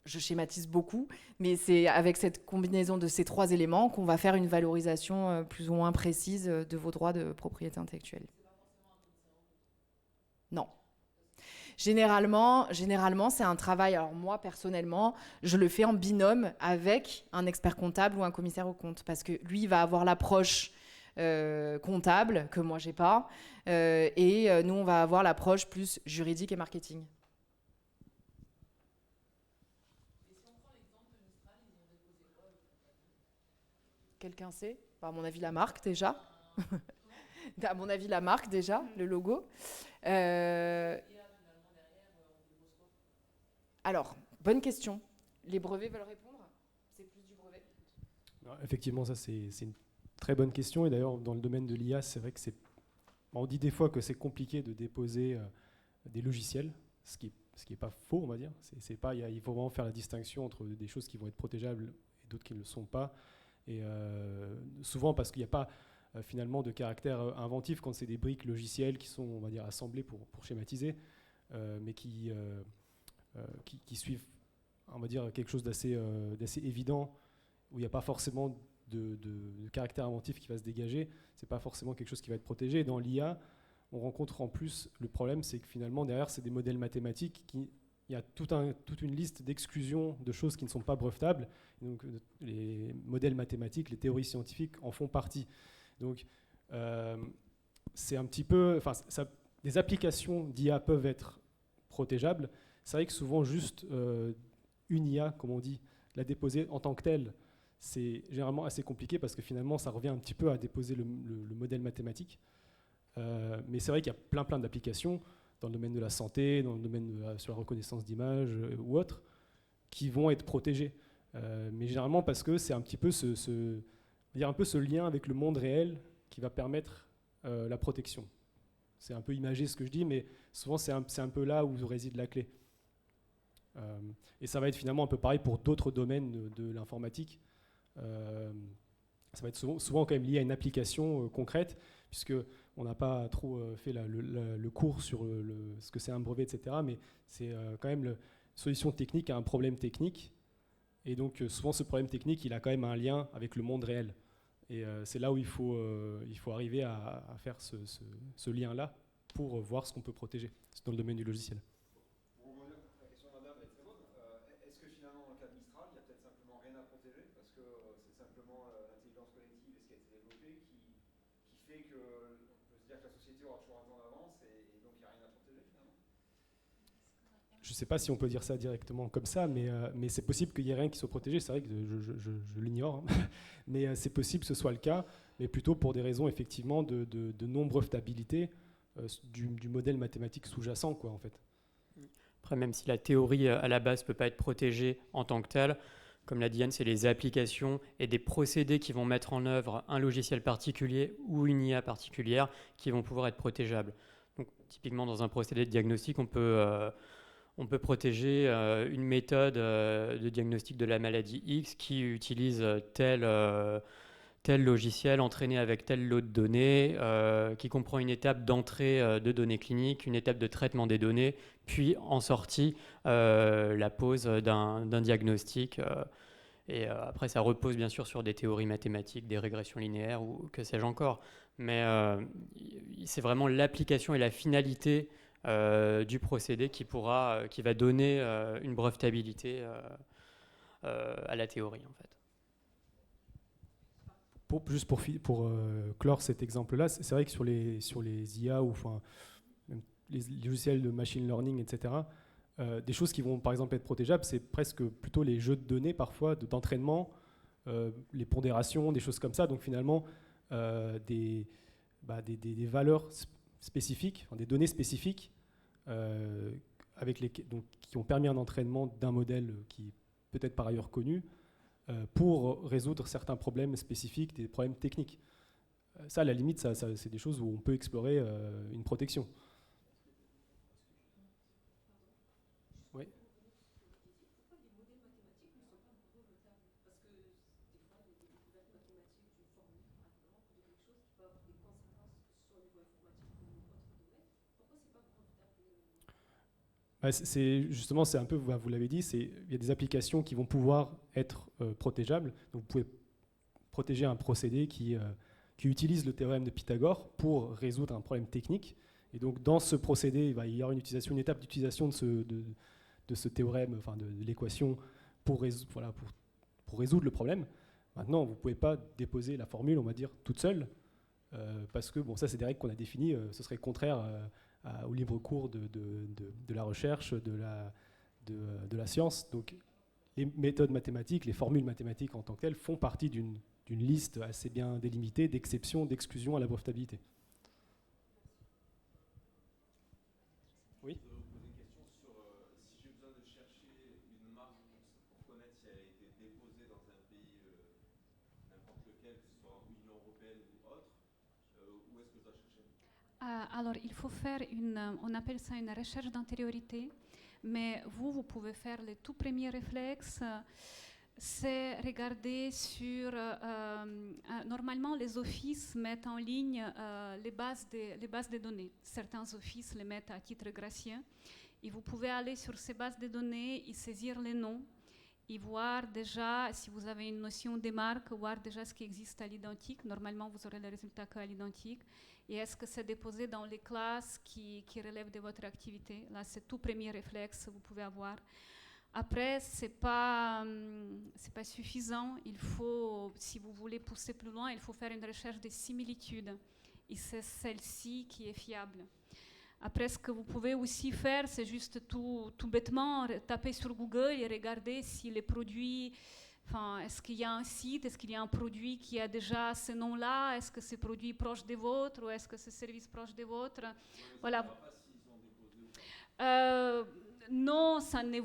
Je schématise beaucoup, mais c'est avec cette combinaison de ces 3 éléments qu'on va faire une valorisation plus ou moins précise de vos droits de propriété intellectuelle. Non. Généralement, c'est un travail, alors moi personnellement, je le fais en binôme avec un expert comptable ou un commissaire aux comptes, parce que lui, il va avoir l'approche comptable que moi j'ai pas. Nous, on va avoir l'approche plus juridique et marketing. Quelqu'un sait? À mon avis, la marque déjà. À mon avis, la marque déjà, le logo. Alors, bonne question. Les brevets veulent répondre? C'est plus du brevet? Non, effectivement, ça c'est une très bonne question. Et d'ailleurs, dans le domaine de l'IA, c'est vrai que on dit des fois que c'est compliqué de déposer des logiciels, ce qui est pas faux, on va dire. Il faut vraiment faire la distinction entre des choses qui vont être protégeables et d'autres qui ne le sont pas. Et souvent parce qu'il n'y a pas finalement de caractère inventif quand c'est des briques logicielles qui sont, on va dire, assemblées pour schématiser, mais qui suivent, on va dire, quelque chose d'assez évident, où il n'y a pas forcément de caractère inventif qui va se dégager. C'est pas forcément quelque chose qui va être protégé. Et dans l'IA, on rencontre en plus le problème, c'est que finalement derrière c'est des modèles mathématiques il y a toute une liste d'exclusions de choses qui ne sont pas brevetables. Donc, les modèles mathématiques, les théories scientifiques en font partie. Donc, c'est un petit peu... des applications d'IA peuvent être protégeables. C'est vrai que souvent, juste une IA, comme on dit, la déposer en tant que telle, c'est généralement assez compliqué parce que finalement, ça revient un petit peu à déposer le modèle mathématique. Mais c'est vrai qu'il y a plein d'applications dans le domaine de la santé, dans le domaine sur la reconnaissance d'images ou autres, qui vont être protégés. Mais généralement parce que c'est un petit peu ce lien avec le monde réel qui va permettre la protection. C'est un peu imagé ce que je dis, mais souvent c'est un peu là où réside la clé. Et ça va être finalement un peu pareil pour d'autres domaines de l'informatique. Ça va être souvent quand même lié à une application concrète, puisqu'on n'a pas trop fait le cours sur ce que c'est un brevet, etc. Mais c'est quand même la solution technique à un problème technique. Et donc souvent ce problème technique, il a quand même un lien avec le monde réel. Et c'est là où il faut arriver à faire ce lien-là pour voir ce qu'on peut protéger dans le domaine du logiciel. Pour rebondir, la question de madame est très bonne. Est-ce que finalement, dans le cas de Mistral, il n'y a peut-être simplement rien à protéger parce que c'est simplement l'intelligence collective et ce qui a été développé qui fait qu'on peut se dire que la société aura toujours un temps d'avance et donc il n'y a rien à protéger finalement? Je ne sais pas si on peut dire ça directement comme ça, mais c'est possible qu'il n'y ait rien qui soit protégé. C'est vrai que je l'ignore, hein. Mais c'est possible que ce soit le cas, mais plutôt pour des raisons effectivement de non-brevetabilité du modèle mathématique sous-jacent, quoi, en fait. Après, même si la théorie à la base ne peut pas être protégée en tant que telle, comme l'a dit Yann, c'est les applications et des procédés qui vont mettre en œuvre un logiciel particulier ou une IA particulière qui vont pouvoir être protégeables. Donc, typiquement, dans un procédé de diagnostic, on peut protéger une méthode de diagnostic de la maladie X qui utilise tel logiciel entraîné avec tel lot de données, qui comprend une étape d'entrée de données cliniques, une étape de traitement des données, puis en sortie, la pose d'un diagnostic. Et après, ça repose bien sûr sur des théories mathématiques, des régressions linéaires ou que sais-je encore. Mais c'est vraiment l'application et la finalité du procédé qui va donner une brevetabilité à la théorie, en fait. Juste pour clore cet exemple-là, c'est vrai que sur les IA ou même les logiciels de machine learning, etc., des choses qui vont par exemple être protégeables, c'est presque plutôt les jeux de données parfois d'entraînement, les pondérations, des choses comme ça. Donc finalement, des valeurs spécifiques, des données spécifiques qui ont permis un entraînement d'un modèle qui est peut-être par ailleurs connu, pour résoudre certains problèmes spécifiques, des problèmes techniques. Ça, à la limite, c'est des choses où on peut explorer une protection. Oui. Pourquoi les modèles mathématiques ne sont pas brevetables? Parce que des fois, il y a des découvertes mathématiques d'une formule, par exemple, ou de quelque chose qui peut avoir des conséquences, que ce soit au niveau informatique ou autre domaine. Pourquoi c'est pas brevetable? Justement, c'est un peu, vous l'avez dit, il y a des applications qui vont pouvoir être protégeables. Donc vous pouvez protéger un procédé qui utilise le théorème de Pythagore pour résoudre un problème technique. Et donc dans ce procédé, il va y avoir une étape d'utilisation de ce théorème, enfin de l'équation pour résoudre le problème. Maintenant, vous ne pouvez pas déposer la formule, on va dire, toute seule. parce que bon, ça c'est des règles qu'on a définies, ce serait contraire au libre cours de la recherche, de la science. Donc les méthodes mathématiques, les formules mathématiques en tant que telles font partie d'une liste assez bien délimitée d'exceptions, d'exclusions à la brevetabilité. Oui. Je voudrais vous poser une question sur si j'ai besoin de chercher une marque pour connaître si elle a été déposée dans un pays n'importe lequel, que ce soit Union européenne ou autre, où est-ce que je dois chercher? Alors, il faut faire on appelle ça une recherche d'antériorité, mais vous pouvez faire les tout premiers réflexes, c'est regarder sur... normalement, les offices mettent en ligne les bases de données. Certains offices les mettent à titre gracieux. Et vous pouvez aller sur ces bases de données et saisir les noms et voir déjà, si vous avez une notion des marques, voir déjà ce qui existe à l'identique. Normalement, vous aurez les résultats qu'à l'identique. Et est-ce que c'est déposé dans les classes qui relèvent de votre activité? Là, c'est tout premier réflexe que vous pouvez avoir. Après, c'est pas suffisant. Il faut, si vous voulez pousser plus loin, il faut faire une recherche de similitudes. Et c'est celle-ci qui est fiable. Après, ce que vous pouvez aussi faire, c'est juste tout bêtement taper sur Google et regarder si les produits... Enfin, est-ce qu'il y a un site, est-ce qu'il y a un produit qui a déjà ce nom-là? Est-ce que ce produit est proche des vôtres ou est-ce que ce service proche des vôtres? Voilà. Non, ça ne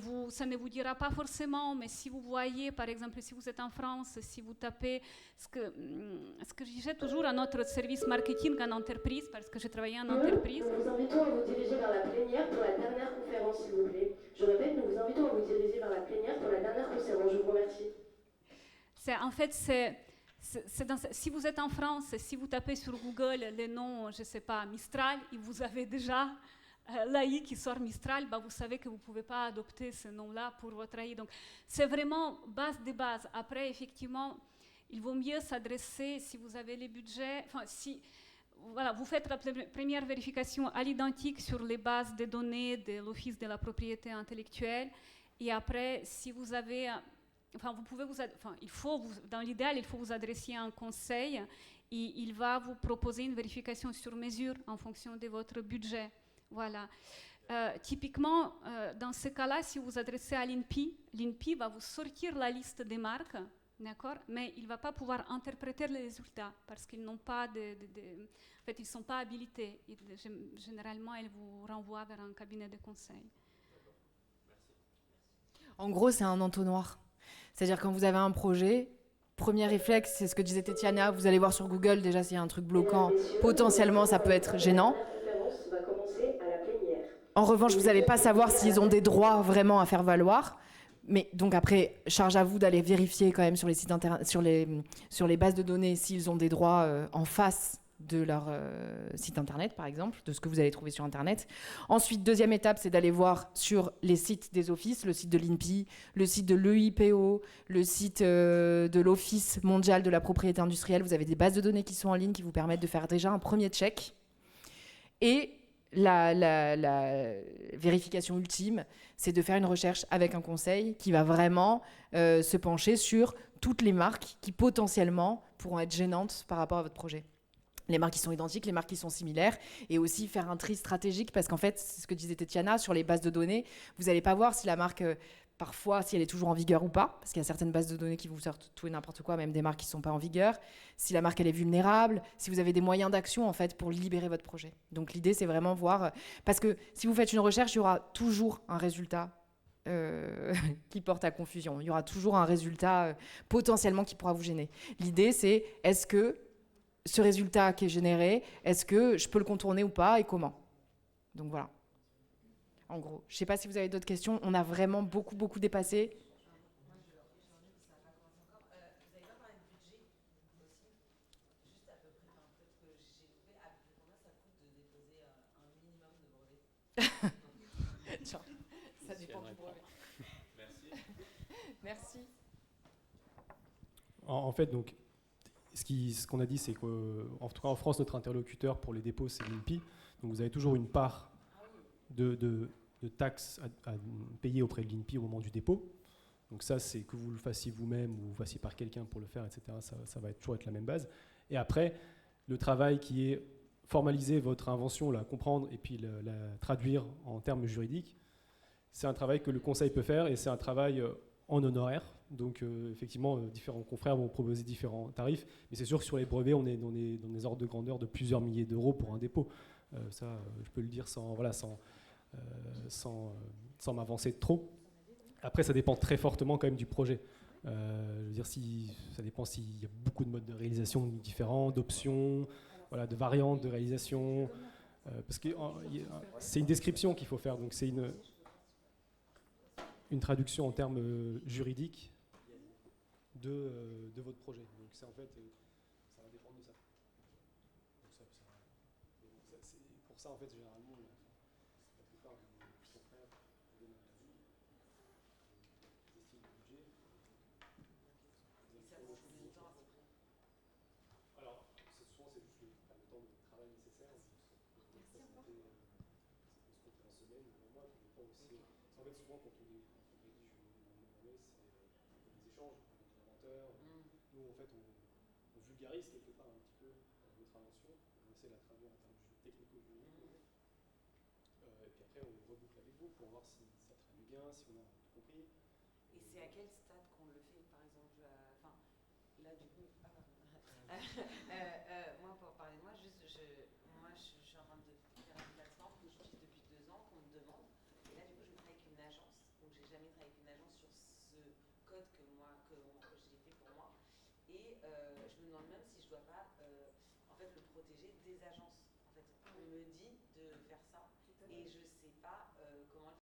vous dira pas forcément, mais si vous voyez, par exemple, si vous êtes en France, si vous tapez ce que je disais toujours à notre service marketing en entreprise, parce que j'ai travaillé en entreprise. Nous vous invitons à vous diriger vers la plénière pour la dernière conférence, s'il vous plaît. Je répète, nous vous invitons à vous diriger vers la plénière pour la dernière conférence. Je vous remercie. Si vous êtes en France, si vous tapez sur Google le nom, je ne sais pas, Mistral, et vous avez déjà l'AI qui sort Mistral, bah vous savez que vous ne pouvez pas adopter ce nom-là pour votre AI. Donc, c'est vraiment base des bases. Après, effectivement, il vaut mieux s'adresser, si vous avez les budgets, enfin, si voilà, vous faites la première vérification à l'identique sur les bases de données de l'Office de la propriété intellectuelle, et après, si vous avez... Enfin, vous pouvez dans l'idéal, il faut vous adresser à un conseil et il va vous proposer une vérification sur mesure en fonction de votre budget. Voilà. Typiquement, dans ce cas-là, si vous vous adressez à l'INPI, l'INPI va vous sortir la liste des marques, d'accord, mais il ne va pas pouvoir interpréter les résultats parce qu'ils n'ont pas en fait, ils ne sont pas habilités. Généralement, ils vous renvoient vers un cabinet de conseil. En gros, c'est un entonnoir. C'est-à-dire quand vous avez un projet, premier réflexe, c'est ce que disait Tetiana, vous allez voir sur Google, déjà s'il y a un truc bloquant, potentiellement ça peut être gênant. En revanche, vous n'allez pas savoir s'ils ont des droits vraiment à faire valoir. Mais donc après, charge à vous d'aller vérifier quand même sur les sites sur les bases de données s'ils ont des droits en face de leur site internet, par exemple, de ce que vous allez trouver sur internet. Ensuite, deuxième étape, c'est d'aller voir sur les sites des offices, le site de l'INPI, le site de l'EIPO, le site de l'Office mondial de la propriété industrielle. Vous avez des bases de données qui sont en ligne qui vous permettent de faire déjà un premier check. Et la vérification ultime, c'est de faire une recherche avec un conseil qui va vraiment se pencher sur toutes les marques qui potentiellement pourront être gênantes par rapport à votre projet. Les marques qui sont identiques, les marques qui sont similaires, et aussi faire un tri stratégique, parce qu'en fait, c'est ce que disait Tetiana, sur les bases de données, vous n'allez pas voir si la marque, parfois, si elle est toujours en vigueur ou pas, parce qu'il y a certaines bases de données qui vous sortent tout et n'importe quoi, même des marques qui ne sont pas en vigueur, si la marque elle est vulnérable, si vous avez des moyens d'action en fait pour libérer votre projet. Donc l'idée, c'est vraiment voir, parce que si vous faites une recherche, il y aura toujours un résultat qui porte à confusion. Il y aura toujours un résultat potentiellement qui pourra vous gêner. L'idée, c'est est-ce que ce résultat qui est généré, est-ce que je peux le contourner ou pas et comment? Donc voilà. En gros, je ne sais pas si vous avez d'autres questions. On a vraiment beaucoup dépassé. Ça dépend du brevet. Merci. En fait, donc, ce qu'on a dit, c'est qu'en tout cas en France, notre interlocuteur pour les dépôts, c'est l'INPI. Donc vous avez toujours une part de taxes à payer auprès de l'INPI au moment du dépôt. Donc ça, c'est que vous le fassiez vous-même ou vous fassiez par quelqu'un pour le faire, etc. Ça va toujours être la même base. Et après, le travail qui est formaliser votre invention, la comprendre et puis la traduire en termes juridiques, c'est un travail que le conseil peut faire et c'est un travail en honoraire. Donc effectivement, différents confrères vont proposer différents tarifs, mais c'est sûr que sur les brevets, on est dans des ordres de grandeur de plusieurs milliers d'euros pour un dépôt. Ça, je peux le dire sans m'avancer trop. Après, ça dépend très fortement quand même du projet. Je veux dire, ça dépend s'il y a beaucoup de modes de réalisation différents, d'options, voilà, de variantes de réalisation. Parce que c'est une description qu'il faut faire, donc c'est une traduction en termes juridiques de votre projet. Donc c'est en fait, ça va dépendre de ça. Donc pour ça, en fait, généralement, la plupart des confrères donnent des estimes de budget. Alors, souvent, c'est juste le temps de travail nécessaire. Merci encore. En semaine, ou un mois, ça dépend aussi. En fait, souvent, quand on rédige c'est des échanges avec l'inventeur. Nous, en fait, on vulgarise quelque part un petit peu votre invention. On essaie de la traduire en termes technico-juridiques. Et puis après, on reboucle avec vous pour voir si ça traduit bien, si on a tout compris. Et c'est à quel stade qu'on le fait, par exemple enfin, là, du coup... moi, pour parler de moi, je suis en train de faire une plateforme que j'utilise depuis 2 ans, qu'on me demande. Et là, du coup, je travaille avec une agence. Donc, j'ai jamais travaillé avec une agence sur ce code que j'ai fait pour moi. Et je me demande même si je dois pas, en fait, le protéger des agences. En fait, on me dit de faire ça. Et je sais pas